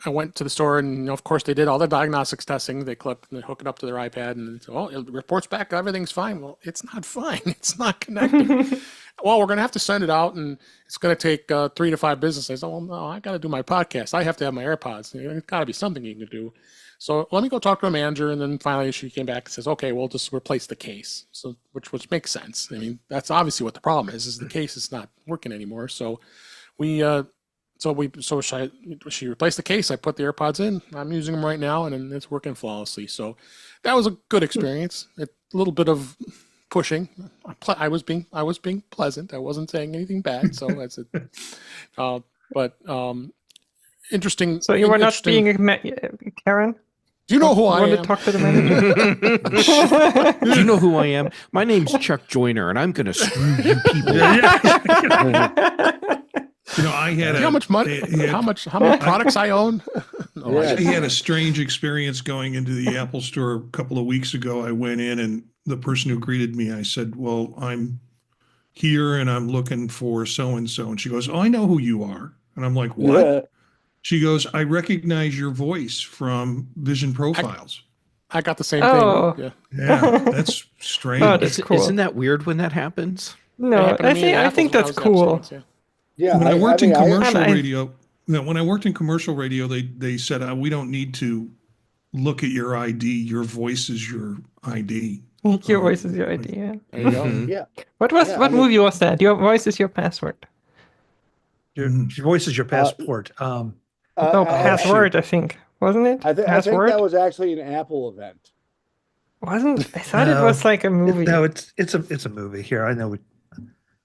S2: I went to the store, and of course they did all the diagnostics testing. They hook it up to their iPad, and it reports back everything's fine. Well, it's not fine. It's not connected. Well, we're going to have to send it out, and it's going to take 3 to 5 business days. Oh, well, no, I got to do my podcast. I have to have my AirPods. There's got to be something you can do. So let me go talk to a manager, and then finally she came back and says, okay, we'll just replace the case. So which makes sense. I mean, that's obviously what the problem is the case is not working anymore. So she replaced the case. I put the AirPods in. I'm using them right now, and it's working flawlessly. So that was a good experience. A little bit of pushing. I was being pleasant. I wasn't saying anything bad. So that's it. But interesting.
S6: So you were not being Karen?
S2: Do you know who I
S6: want
S2: am?
S6: to talk to the manager?
S3: Do you know who I am? My name's Chuck Joyner, and I'm going to screw you people.
S5: I had
S2: how much money, how many products I own.
S5: I had a strange experience going into the Apple Store a couple of weeks ago. I went in, and the person who greeted me, I said, well, I'm here and I'm looking for so-and-so. And she goes, oh, I know who you are. And I'm like, what? Yeah. She goes, I recognize your voice from Vision Profiles.
S2: I got the same thing.
S5: Yeah, that's strange.
S6: Oh, that's cool.
S3: Isn't that weird when that happens?
S6: No, I think that's cool.
S5: Yeah, when I worked in commercial radio, when I worked in commercial radio, they said we don't need to look at your ID. Your voice is your ID.
S6: Your voice is your ID. Yeah.
S2: There you go.
S1: Yeah.
S6: What movie was that? Your voice is your password.
S4: Your voice is your passport.
S6: No, password. I think wasn't it?
S1: I think that was actually an Apple event.
S6: Wasn't? I thought it was like a movie.
S4: No, it's a movie. Here, I know.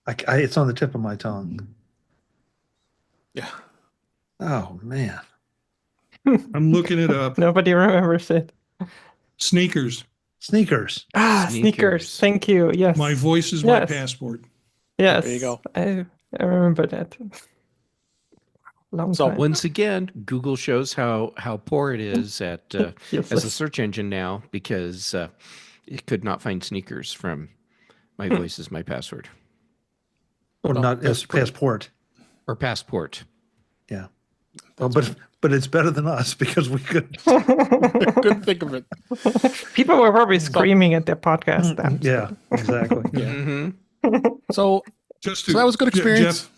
S4: It's on the tip of my tongue.
S2: Yeah.
S4: Oh man.
S5: I'm looking it up.
S6: Nobody remembers it.
S5: Sneakers.
S6: Ah, sneakers. Thank you. Yes.
S5: My voice is my passport.
S6: Yes.
S2: There you go.
S6: I remember that. Long
S2: So
S6: time.
S3: Once again, Google shows how poor it is at as a
S6: Useless.
S3: search engine now because it could not find sneakers from my voice is my password
S4: Or
S2: Well,
S4: not
S2: that's
S4: as
S2: pretty-
S4: passport.
S3: or passport.
S4: Yeah. Well,
S2: That's
S4: but it's better than us because we could.
S2: couldn't think of it.
S6: People were probably screaming at their podcast. apps.
S4: Yeah, exactly.
S2: Yeah.
S3: Mm-hmm.
S2: So that was a good experience.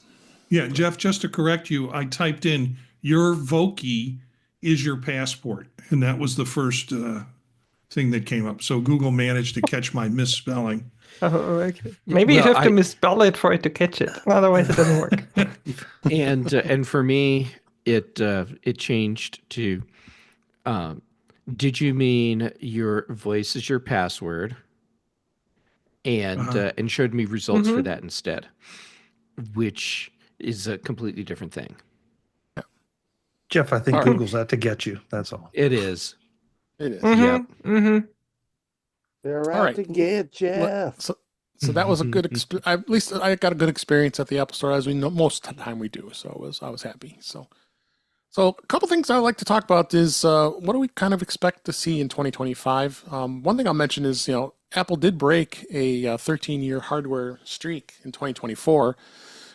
S5: Jeff, just to correct you, I typed in your Voki is your passport, and that was the first thing that came up. So Google managed to catch my misspelling.
S6: Oh, okay. Maybe you
S3: Well,
S6: have to misspell it for it to catch it. Otherwise, it doesn't work.
S3: And for me, it changed to, did you mean your voice is your password? And showed me results for that instead, which is a completely different thing.
S4: Jeff, I think
S2: All right.
S4: Google's out to get you. That's all.
S3: It is.
S2: It is.
S3: Yep.
S6: Mm-hmm.
S1: They're
S2: All
S1: out
S2: right.
S1: to get Jeff.
S2: So that was a good at least I got a good experience at the Apple Store, as we know most of the time we do. So I was happy. So a couple things I'd like to talk about is what do we kind of expect to see in 2025? One thing I'll mention is, Apple did break a 13-year hardware streak in 2024.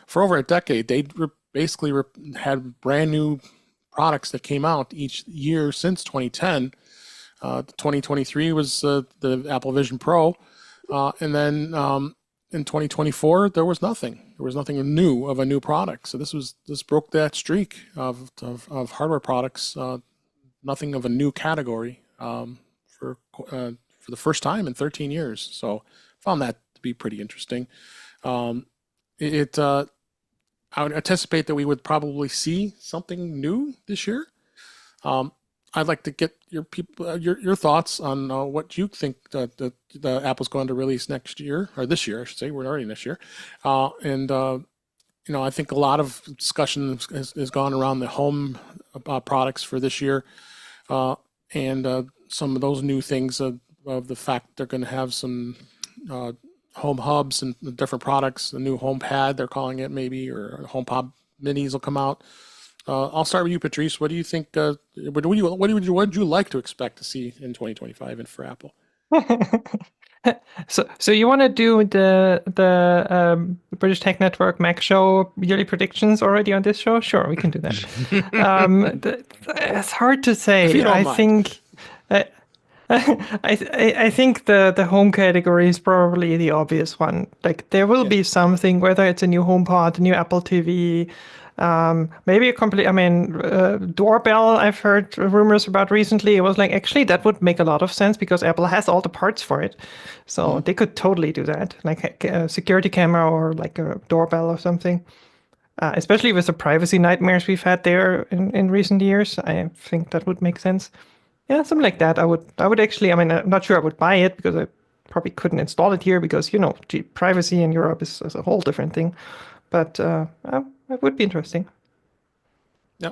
S2: For over a decade, they basically had brand new products that came out each year since 2010. 2023 was the Apple Vision Pro. And then in 2024, there was nothing. There was nothing new of a new product. So this broke that streak of hardware products. Nothing of a new category for the first time in 13 years. So found that to be pretty interesting. I would anticipate that we would probably see something new this year. I'd like to get your thoughts on what you think the Apple's going to release next year, or this year, I should say. We're already this year, I think a lot of discussion has gone around the home products for this year, and some of those new things of the fact they're going to have some home hubs and different products. The new HomePad, they're calling it, maybe, or HomePod Minis will come out. I'll start with you, Patrice. What do you think? What would you like to expect to see in 2025 and for Apple?
S6: So you want to do the British Tech Network Mac Show yearly predictions already on this show? Sure, we can do that. It's hard to say.
S2: If you don't mind.
S6: Think. I think the home category is probably the obvious one. Like there will be something, whether it's a new HomePod, a new Apple TV, maybe a complete. Doorbell. I've heard rumors about recently. It was like actually that would make a lot of sense because Apple has all the parts for it, so they could totally do that, like a security camera or like a doorbell or something. Especially with the privacy nightmares we've had there in recent years, I think that would make sense. Yeah, something like that. I would actually. I'm not sure I would buy it because I probably couldn't install it here because privacy in Europe is a whole different thing. But it would be interesting.
S2: Yeah.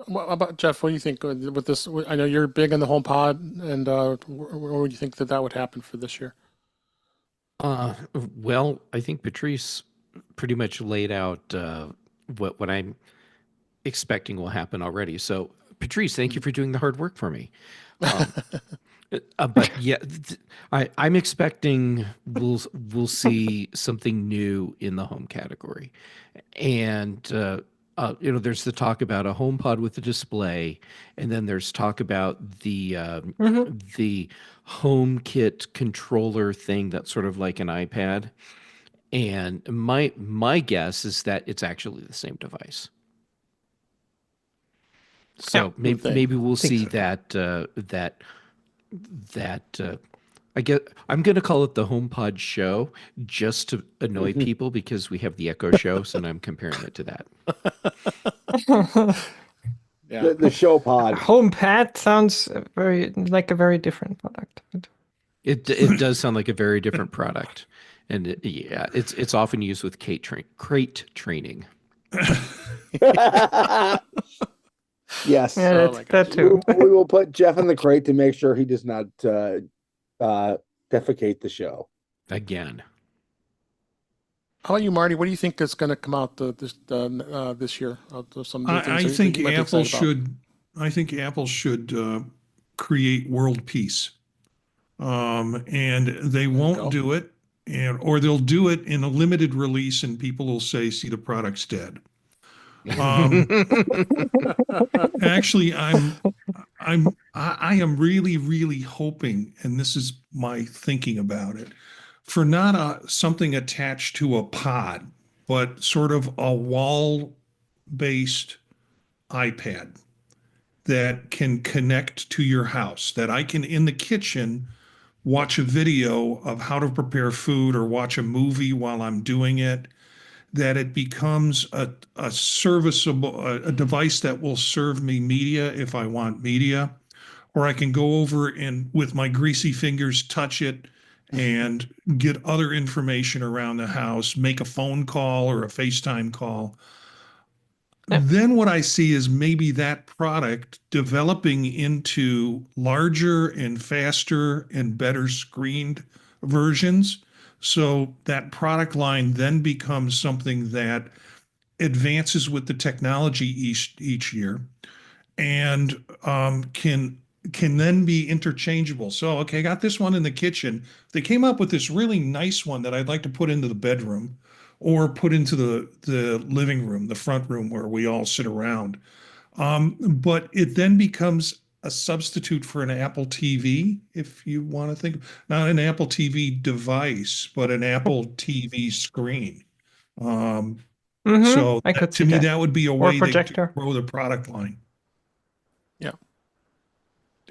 S2: What about Jeff? What do you think with this? I know you're big on the HomePod, and where would you think that would happen for this year?
S3: Well, I think Patrice pretty much laid out what I'm expecting will happen already. So, Patrice, thank you for doing the hard work for me. But yeah, I'm expecting we'll see something new in the home category, and there's the talk about a HomePod with a display, and then there's talk about the HomeKit controller thing that's sort of like an iPad, and my guess is that it's actually the same device. So maybe we'll see so. that I'm going to call it the HomePod show just to annoy people because we have the Echo show, so I'm comparing it to that.
S1: Yeah. The show pod.
S6: HomePad sounds like a very different product.
S3: It does sound like a very different product, and it's often used with crate training.
S1: Yes.
S6: Yeah, that too.
S1: We will put Jeff in the crate to make sure he does not defecate the show.
S3: Again.
S2: How about you, Marty? What do you think is going to come out this year? Some new things
S5: I
S2: that
S5: think
S2: you might be
S5: Apple
S2: excited about?
S5: should. I think Apple should create world peace, and they won't do it, or they'll do it in a limited release, and people will say, "See, the product's dead." Actually, I am really, really hoping, and this is my thinking about it, for not something attached to a pod, but sort of a wall-based iPad that can connect to your house, that I can in the kitchen watch a video of how to prepare food or watch a movie while I'm doing it, that it becomes a serviceable a device that will serve me media if I want media, or I can go over and with my greasy fingers touch it and get other information around the house, make a phone call or a FaceTime call.
S6: Yeah.
S5: Then what I see is maybe that product developing into larger and faster and better screened versions. So that product line then becomes something that advances with the technology each year and can then be interchangeable. So, okay, I got this one in the kitchen. They came up with this really nice one that I'd like to put into the bedroom or put into the living room, the front room where we all sit around. But it then becomes a substitute for an Apple TV, if you want to think, not an Apple TV device, but an Apple TV screen. So
S6: I could
S5: to
S6: see
S5: me,
S6: that.
S5: that would be a
S6: Or
S5: way to
S6: projector.
S5: grow the product line.
S2: Yeah.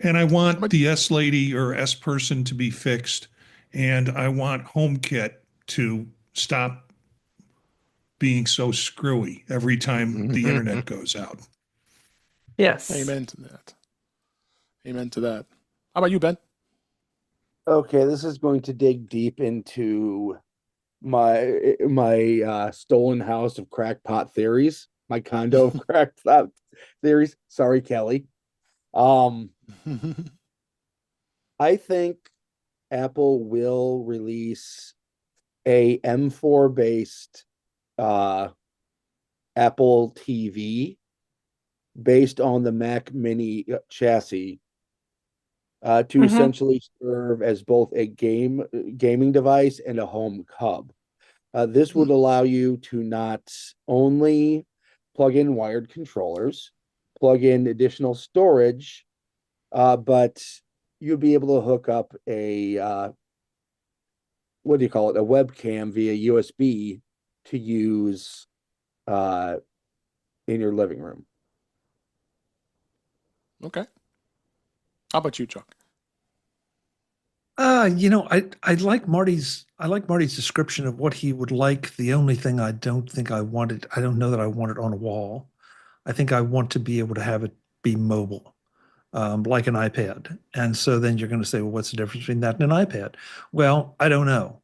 S5: And I want the S lady or S person to be fixed, and I want HomeKit to stop being so screwy every time the internet goes out.
S6: Yes.
S2: Amen to that. Amen to that. How about you, Ben?
S1: Okay, this is going to dig deep into my stolen house of crackpot theories, my condo of crackpot theories. Sorry, Kelly. I think Apple will release a M4 based Apple TV based on the Mac Mini chassis to essentially serve as both a gaming device and a home hub. This would allow you to not only plug in wired controllers, plug in additional storage, but you'll be able to hook up a what do you call it? A webcam via USB to use in your living room.
S2: Okay. How about you, Chuck?
S4: I like Marty's description of what he would like. The only thing I don't know that I want it on a wall. I think I want to be able to have it be mobile, like an iPad. And so then you're going to say, well, what's the difference between that and an iPad? Well, I don't know.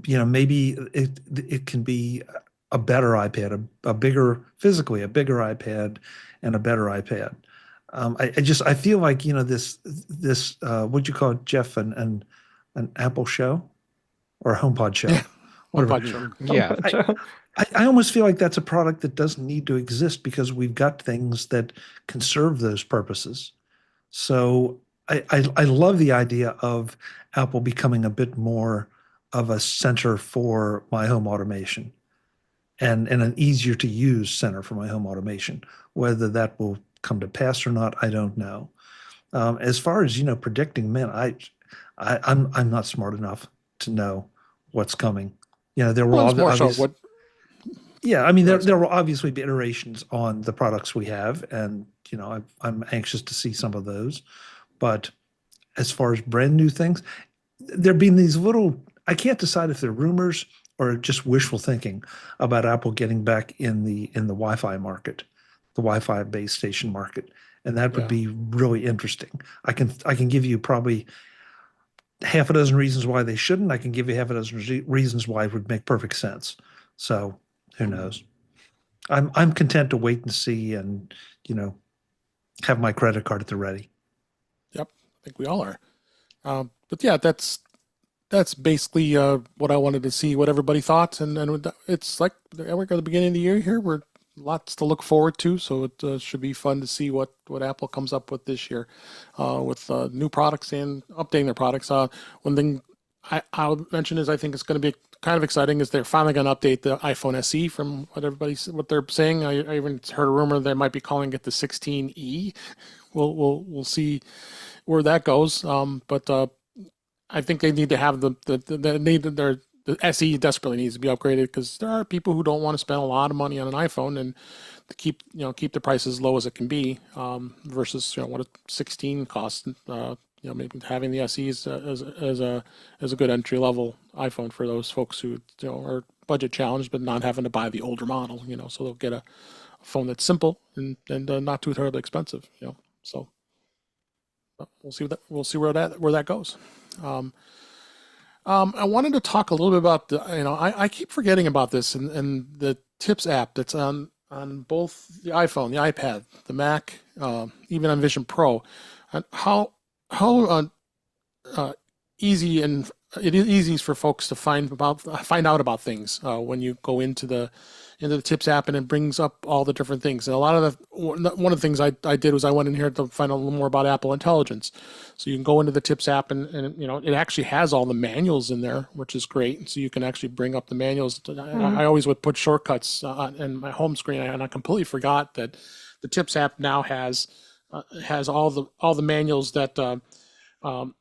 S4: Maybe it can be a better iPad, a bigger iPad and a better iPad. I feel like, this what'd you call it, Jeff, an Apple show or a HomePod show?
S2: Yeah.
S4: Whatever.
S2: HomePod show.
S3: Yeah.
S4: I almost feel like that's a product that doesn't need to exist because we've got things that can serve those purposes. So I love the idea of Apple becoming a bit more of a center for my home automation and an easier to use center for my home automation. Whether that will come to pass or not, I don't know. As far as predicting, man, I'm not smart enough to know what's coming. There will
S2: Well, more so what.
S4: Yeah, I mean, there will obviously be iterations on the products we have, and I'm anxious to see some of those. But as far as brand new things, there've been these little. I can't decide if they're rumors or just wishful thinking about Apple getting back in the Wi-Fi market, the Wi-Fi base station market, and that would be really interesting. I can give you probably half a dozen reasons why they shouldn't. I can give you half a dozen reasons why it would make perfect sense. So who knows? I'm content to wait and see, and have my credit card at the ready.
S2: Yep, I think we all are. But yeah, that's that's basically what I wanted to see, what everybody thought, and it's like we're at the beginning of the year here. We're lots to look forward to, so it should be fun to see what Apple comes up with this year, with new products and updating their products. One thing I'll mention is I think it's going to be kind of exciting is they're finally going to update the iPhone SE from what they're saying. I even heard a rumor they might be calling it the 16E. We'll see where that goes. But I think they need to have the SE desperately needs to be upgraded because there are people who don't want to spend a lot of money on an iPhone and to keep the price as low as it can be, versus what a 16 costs. Maybe having the SE as a good entry level iPhone for those folks who are budget challenged but not having to buy the older model. So they'll get a phone that's simple and not too terribly expensive. So we'll see where that goes. I wanted to talk a little bit about I keep forgetting about this and the Tips app that's on both the iPhone, the iPad, the Mac, even on Vision Pro, and how easy and it is easy for folks to find out about things when you go into the Tips app, and it brings up all the different things. And a lot of one of the things I did was I went in here to find out a little more about Apple Intelligence. So you can go into the Tips app, and it actually has all the manuals in there, which is great. So you can actually bring up the manuals. I always would put shortcuts in my home screen, and I completely forgot that the Tips app now has all the manuals that are on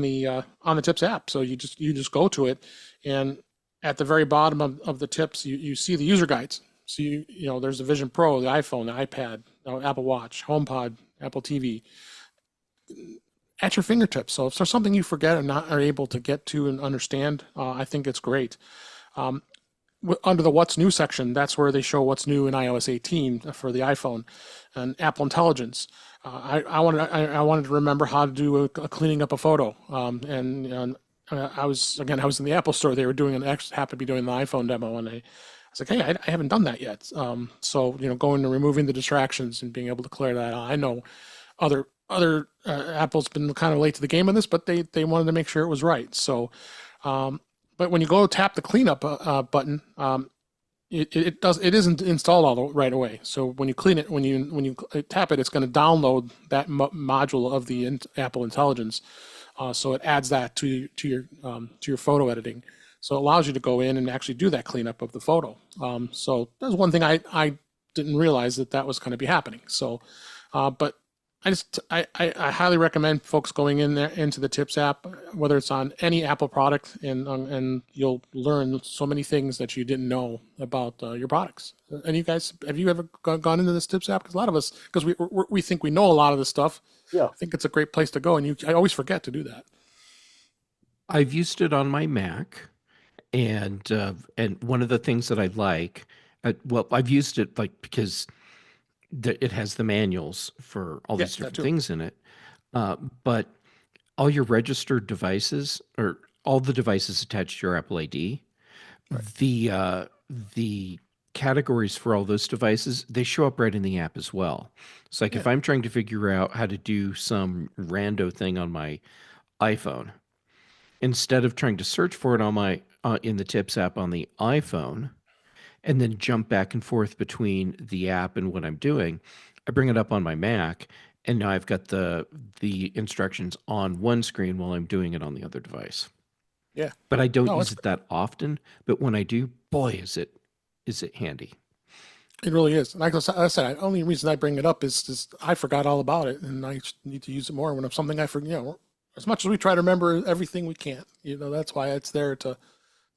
S2: the Tips app. So you just go to it, and at the very bottom of the Tips, you see the user guides. So there's the Vision Pro, the iPhone, the iPad, Apple Watch, HomePod, Apple TV, at your fingertips. So if there's something you forget or not are able to get to and understand, I think it's great. Under the What's New section, that's where they show what's new in iOS 18 for the iPhone and Apple Intelligence. I wanted to remember how to do a cleaning up a photo, I was in the Apple store. They were happened to be doing the iPhone demo, and I was like, hey, I haven't done that yet. So going to removing the distractions and being able to clear that. I know other Apple's been kind of late to the game on this, but they wanted to make sure it was right. So, but when you go tap the cleanup button, it isn't installed all right away. So when you clean it, when you tap it, it's going to download that module of the Apple Intelligence. So it adds that to your photo editing. So it allows you to go in and actually do that cleanup of the photo. So that's one thing I didn't realize that was going to be happening. So, but I highly recommend folks going in there into the Tips app, whether it's on any Apple product, and you'll learn so many things that you didn't know about your products. And you guys, have you ever gone into this Tips app? Because a lot of us, because we think we know a lot of this stuff. Yeah, I think it's a great place to go, and I always forget to do that.
S3: I've used it on my Mac, and one of the things that I like, I've used it because it has the manuals for all these different things in it, but all your registered devices or all the devices attached to your Apple ID, right. The categories for all those devices, they show up right in the app as well. It's like if I'm trying to figure out how to do some rando thing on my iPhone, instead of trying to search for it on my in the Tips app on the iPhone, and then jump back and forth between the app and what I'm doing, I bring it up on my Mac, and now I've got the instructions on one screen while I'm doing it on the other device.
S2: Yeah,
S3: but I don't use it that often. But when I do, boy, is it handy.
S2: It really is. Like I said, the only reason I bring it up is just I forgot all about it, and I need to use it more when it's something I forget. As much as we try to remember everything, we can't. That's why it's there to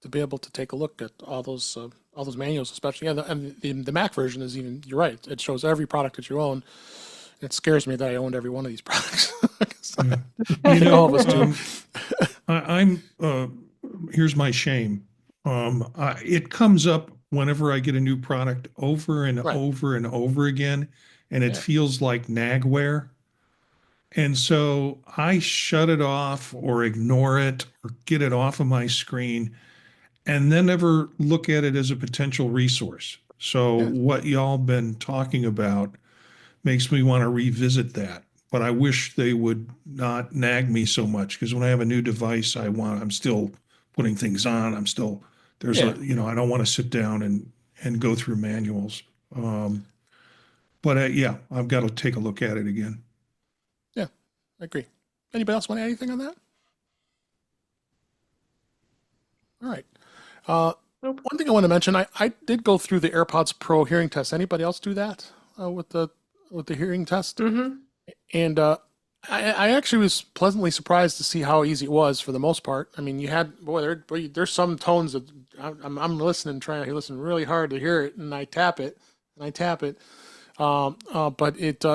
S2: be able to take a look at all those manuals, especially. And the Mac version is even. You're right. It shows every product that you own. It scares me that I owned every one of these products. All of us do.
S5: Here's my shame. It comes up whenever I get a new product over and over and over again, and it feels like nagware. And so I shut it off or ignore it or get it off of my screen and then never look at it as a potential resource. So what y'all been talking about makes me want to revisit that. but I wish they would not nag me so much, because when I have a new device, I'm still putting things on. I'm still, I don't want to sit down and go through manuals. But yeah, I've got to take a look at it again.
S2: Yeah, I agree. Anybody else want to add anything on that? All right. One thing I want to mention, I did go through the AirPods Pro hearing test. Anybody else do that with the hearing test?
S6: Mm-hmm.
S2: And I actually was pleasantly surprised to see how easy it was for the most part. I mean, you had, there's some tones that I'm listening, trying to listen really hard to hear it, and I tap it. But it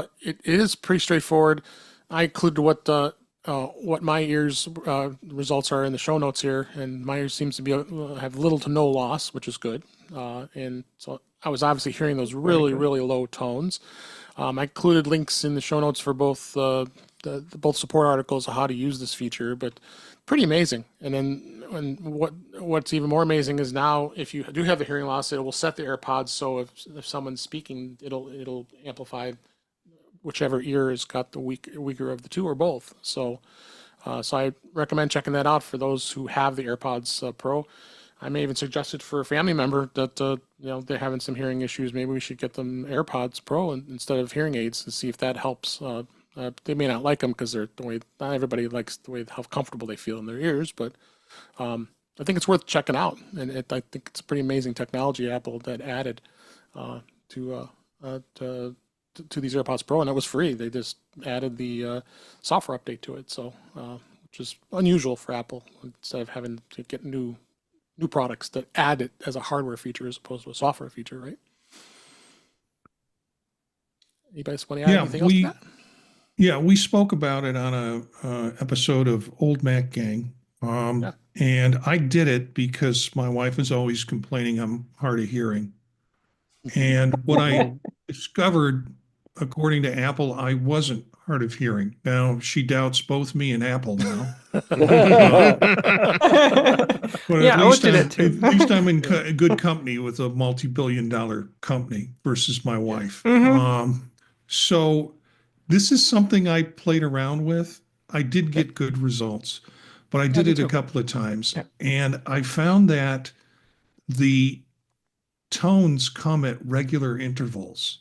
S2: is pretty straightforward. I included what my ears results are in the show notes here, and my ears seems to be have little to no loss, which is good. And so I was obviously hearing those really low tones. I included links in the show notes for both both support articles of how to use this feature, but pretty amazing. And then what's even more amazing is now if you do have the hearing loss, it will set the AirPods so if someone's speaking, it'll amplify whichever ear has got the weaker of the two or both. So I recommend checking that out for those who have the AirPods Pro. I may even suggest it for a family member that they're having some hearing issues. Maybe we should get them AirPods Pro instead of hearing aids to see if that helps. They may not like them because not everybody likes how comfortable they feel in their ears, but I think it's worth checking out. And I think it's pretty amazing technology Apple that added to these AirPods Pro, and it was free. They just added the software update to it, so which is unusual for Apple instead of having to get new products that add it as a hardware feature as opposed to a software feature, right? Anybody want to add anything else to that?
S5: Yeah, we spoke about it on a episode of Old Mac Gang. And I did it because my wife is always complaining I'm hard of hearing. And what I discovered, according to Apple, I wasn't hard of hearing. Now, she doubts both me and Apple now. But
S6: Yeah, I would do that too.
S5: At least I'm in good company with a multi-billion-dollar company versus my wife. So this is something I played around with. I did get good results, but I did it a couple of times. Yeah. And I found that the tones come at regular intervals.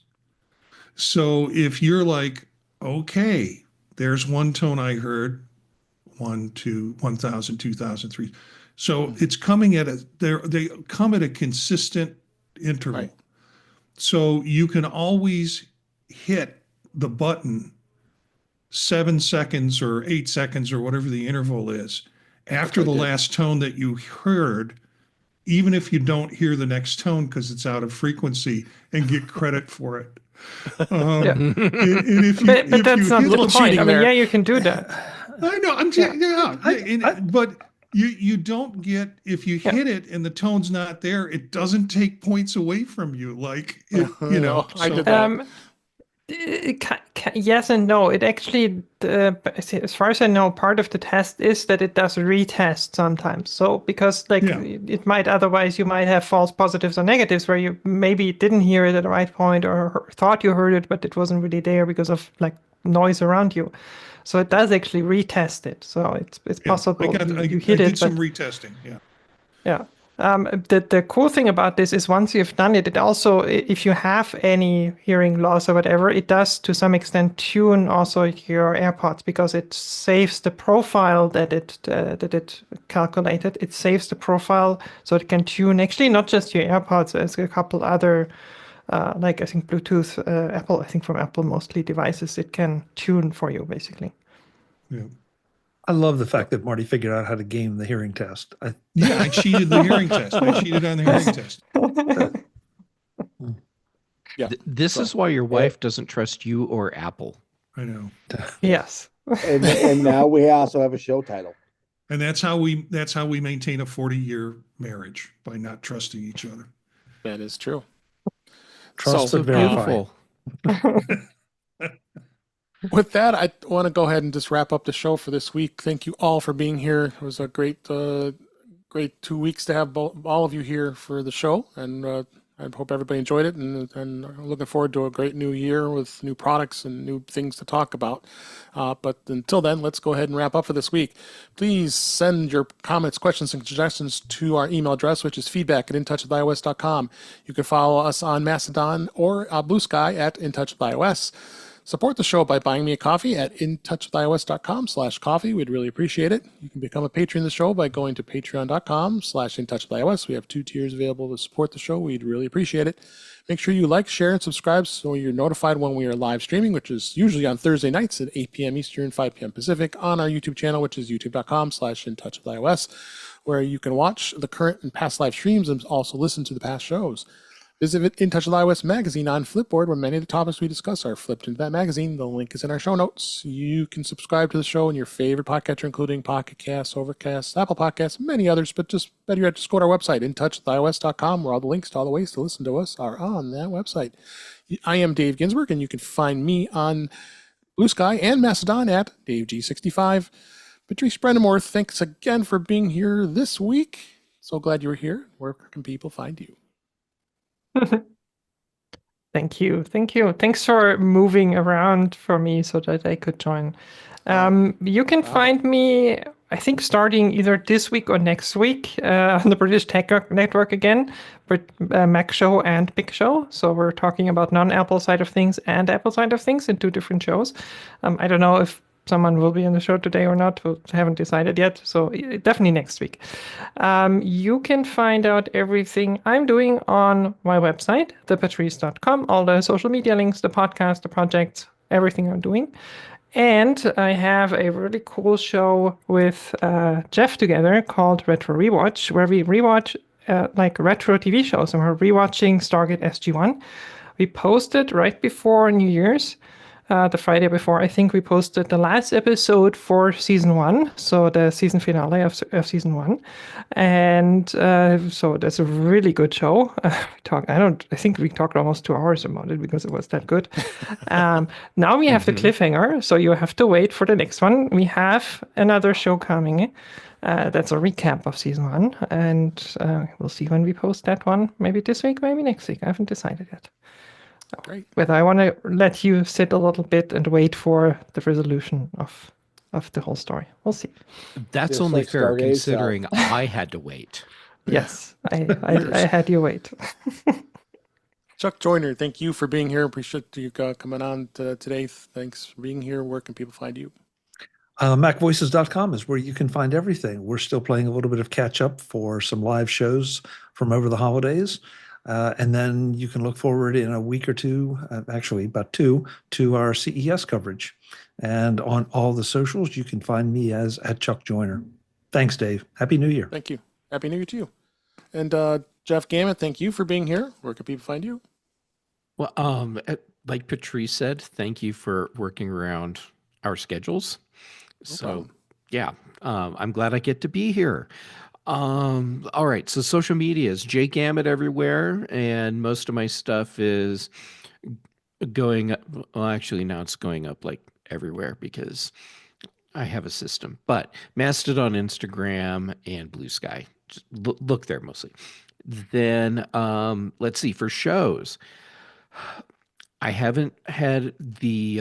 S5: So if you're like, okay, there's one tone I heard, 1, 2, 1,000, 2,000, 3. So it's coming at they come at a consistent interval. Right. So you can always hit the button 7 seconds or 8 seconds or whatever the interval is after the last tone that you heard, even if you don't hear the next tone because it's out of frequency, and get credit for it. And
S6: but that's not the point. I mean, yeah, you can do that.
S5: I know. But you don't get, if you hit it and the tone's not there, it doesn't take points away from you. Like,
S2: I did that.
S6: Yes and no. It actually, as far as I know, part of the test is that it does retest sometimes. So because it might otherwise, you might have false positives or negatives where you maybe didn't hear it at the right point or thought you heard it, but it wasn't really there because of noise around you. So it does actually retest it. So it's possible you hit it.
S5: I did some retesting.
S6: Yeah. The cool thing about this is once you've done it, it also, if you have any hearing loss or whatever, it does to some extent tune also your AirPods because it saves the profile that it calculated. It saves the profile so it can tune actually not just your AirPods, there's a couple other I think Bluetooth, Apple, I think from Apple mostly devices, it can tune for you basically.
S5: Yeah.
S4: I love the fact that Marty figured out how to game the hearing test.
S5: I cheated the hearing test. I cheated on the hearing test.
S3: Yeah. This is why your wife doesn't trust you or Apple.
S5: I know.
S6: Yes.
S1: and now we also have a show title.
S5: And that's how we maintain a 40-year marriage, by not trusting each other.
S2: That is true.
S4: Trust but verify.
S2: With that, I want to go ahead and just wrap up the show for this week. Thank you all for being here. It was a great 2 weeks to have all of you here for the show, and I hope everybody enjoyed it, and looking forward to a great new year with new products and new things to talk about. But until then, let's go ahead and wrap up for this week. Please send your comments, questions, and suggestions to our email address, which is feedback@intouchwithios.com. You can follow us on Mastodon or Blue Sky at intouchwithios. Support the show by buying me a coffee at intouchwithios.com/coffee. We'd really appreciate it. You can become a patron of the show by going to patreon.com/intouchwithios. We have 2 tiers available to support the show. We'd really appreciate it. Make sure you like, share, and subscribe so you're notified when we are live streaming, which is usually on Thursday nights at 8 p.m. Eastern, 5 p.m. Pacific on our YouTube channel, which is youtube.com/intouchwithios, where you can watch the current and past live streams and also listen to the past shows. Visit In Touch with iOS magazine on Flipboard, where many of the topics we discuss are flipped into that magazine. The link is in our show notes. You can subscribe to the show in your favorite podcatcher, including Pocket Casts, Overcast, Apple Podcasts, and many others. But just better yet, just go to our website, intouchwithios.com, where all the links to all the ways to listen to us are on that website. I am Dave Ginsburg, and you can find me on Blue Sky and Mastodon at DaveG65. Patrice Brendamore, thanks again for being here this week. So glad you were here. Where can people find you?
S6: Thank you. Thanks for moving around for me so that I could join. You can find me, I think, starting either this week or next week on the British Tech Network again, but Mac Show and Big Show. So we're talking about non-Apple side of things and Apple side of things in 2 different shows. I don't know if someone will be on the show today or not. We haven't decided yet. So definitely next week. You can find out everything I'm doing on my website, thepatrice.com, all the social media links, the podcast, the projects, everything I'm doing. And I have a really cool show with Jeff together called Retro Rewatch, where we rewatch like retro TV shows, and we're rewatching Stargate SG-1. We posted right before New Year's. The Friday before, I think we posted the last episode for season 1, so the season finale of season 1, and so that's a really good show. I think we talked almost 2 hours about it because it was that good. Now we have the cliffhanger, so you have to wait for the next one. We have another show coming. That's a recap of season 1, and we'll see when we post that one. Maybe this week, maybe next week. I haven't decided yet.
S2: Great.
S6: But I want to let you sit a little bit and wait for the resolution of the whole story. We'll see.
S3: That's
S1: Just
S3: only
S1: like
S3: fair
S1: Stargate
S3: considering I had to wait.
S6: Yes, I had you wait.
S2: Chuck Joyner, thank you for being here. Appreciate you coming on today. Thanks for being here. Where can people find you?
S4: MacVoices.com is where you can find everything. We're still playing a little bit of catch up for some live shows from over the holidays. And then you can look forward in a week or two, actually about 2, to our CES coverage. And on all the socials, you can find me as @ChuckJoyner. Thanks, Dave. Happy New Year.
S2: Thank you. Happy New Year to you. And Jeff Gamet, thank you for being here. Where can people find you?
S3: Well, like Patrice said, thank you for working around our schedules. So, yeah, I'm glad I get to be here. All right, so social media is Jay Gamet everywhere, and most of my stuff is going up. Well, actually, now it's going up like everywhere because I have a system. But Mastodon, Instagram, and Blue Sky. Just look there mostly. Then let's see, for shows, I haven't had the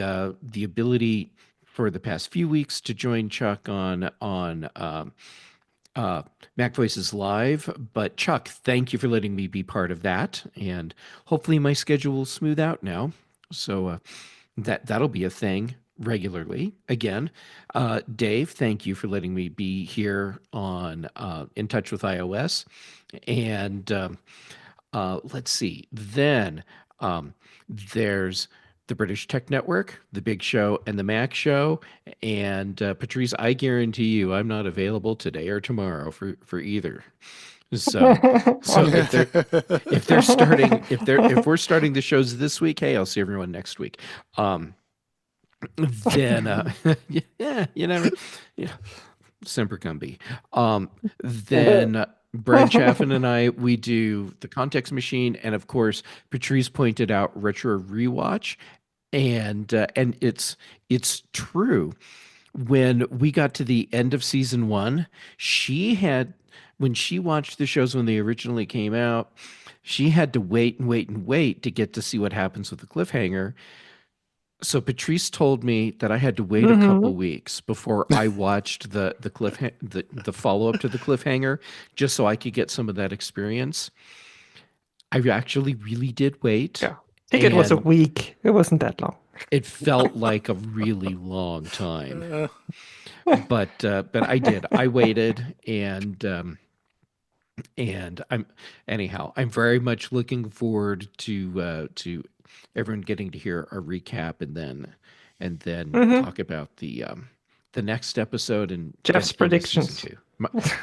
S3: ability for the past few weeks to join Chuck on Mac Voices Live, but Chuck, thank you for letting me be part of that, and hopefully my schedule will smooth out now, so that'll be a thing regularly again. Dave, thank you for letting me be here on In Touch with iOS, and let's see, then there's the British Tech Network, the Big Show, and the Mac Show. And Patrice, I guarantee you, I'm not available today or tomorrow for either. So if we're starting the shows this week, hey, I'll see everyone next week. Then yeah, you never, semper cum be. Then Brian Chaffin and I, we do the Context Machine, and of course, Patrice pointed out Retro Rewatch, and it's true. When we got to the end of season 1, she had when she watched the shows when they originally came out, she had to wait and wait and wait to get to see what happens with the cliffhanger. So Patrice told me that I had to wait a couple weeks before I watched the follow up to the cliffhanger, just so I could get some of that experience. I actually really did wait.
S6: Yeah, I think it was a week. It wasn't that long.
S3: It felt like a really long time, but I did. I waited, and I'm very much looking forward to everyone getting to hear a recap and then talk about the next episode and
S6: Jeff's predictions.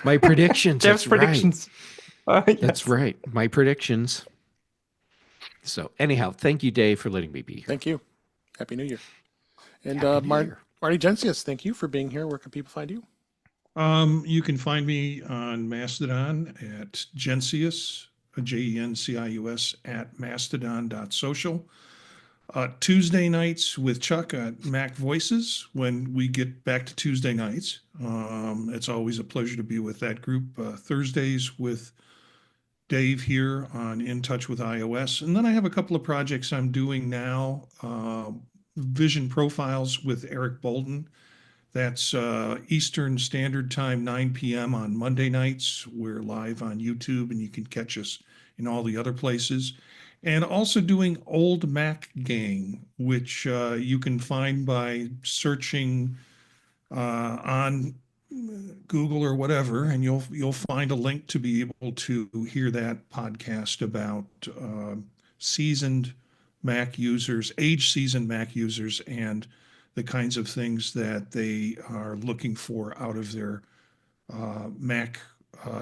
S3: My predictions.
S6: Jeff's predictions.
S3: Right. Yes. That's right. My predictions. So anyhow, thank you, Dave, for letting me be here.
S2: Thank you. Happy New Year. And
S3: Year.
S2: Marty Gensius, thank you for being here. Where can people find you?
S5: You can find me on Mastodon at Gensius, Jencius at mastodon.social. Tuesday nights with Chuck at Mac Voices when we get back to Tuesday nights. It's always a pleasure to be with that group. Thursdays with Dave here on In Touch with iOS. And then I have a couple of projects I'm doing now. Vision Profiles with Eric Bolden. That's Eastern Standard Time, 9 p.m. on Monday nights. We're live on YouTube, and you can catch us in all the other places. And also doing Old Mac Gang, which you can find by searching on Google or whatever, and you'll find a link to be able to hear that podcast about seasoned Mac users, age-seasoned Mac users, and the kinds of things that they are looking for out of their Mac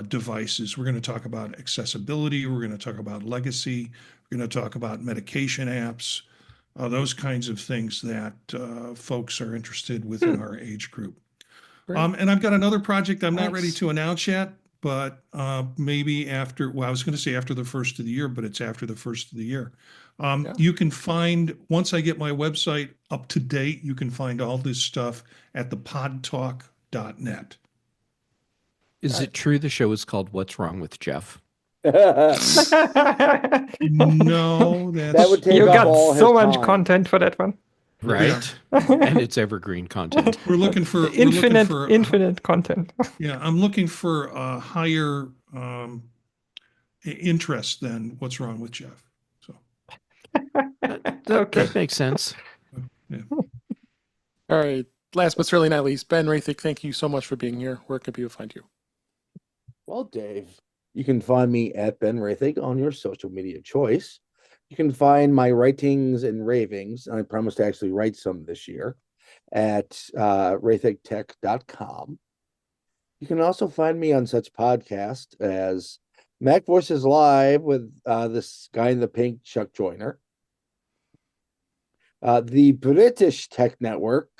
S5: devices. We're going to talk about accessibility. We're going to talk about legacy. We're going to talk about medication apps, those kinds of things that folks are interested within our age group. And I've got another project I'm not ready to announce yet, but maybe after, well, I was going to say after the first of the year, but it's after the first of the year. You can find, once I get my website up to date, you can find all this stuff at thepodtalk.net.
S3: Is it true the show is called What's Wrong with Jeff?
S5: No, that's...
S1: That would take
S6: you
S1: up
S6: got
S1: all
S6: so
S1: his
S6: much
S1: time.
S6: content for that one.
S3: Right. And it's evergreen content.
S5: We're looking for
S6: infinite content.
S5: Yeah, I'm looking for a higher interest than What's Wrong with Jeff. So
S6: Okay.
S3: That makes sense.
S5: yeah.
S2: All right. Last but certainly not least, Ben Rathick, thank you so much for being here. Where can people find you?
S1: Well, Dave, you can find me at Ben Rathick on your social media choice. You can find my writings and ravings, and I promise to actually write some this year, at rathictech.com. You can also find me on such podcasts as Mac Voices Live with this guy in the pink, Chuck Joyner. The British Tech Network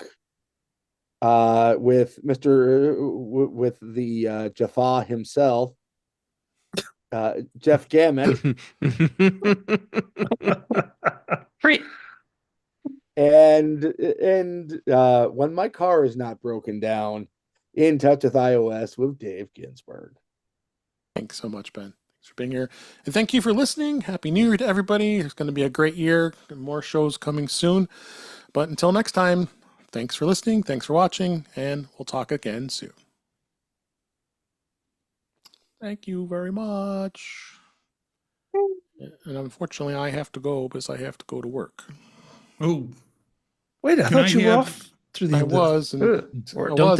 S1: with with the Jaffa himself, Jeff Gamet.
S6: Free.
S1: And when my car is not broken down, In Touch with iOS with Dave Ginsburg.
S2: Thanks so much, Ben. Thanks for being here. And thank you for listening. Happy New Year to everybody. It's going to be a great year. More shows coming soon. But until next time, thanks for listening. Thanks for watching. And we'll talk again soon. Thank you very much. And unfortunately, I have to go because I have to go to work.
S5: Oh,
S4: Wait, I thought you were off through the
S2: I
S4: end of
S2: was. And
S6: Good.
S2: I
S3: Don't
S2: was.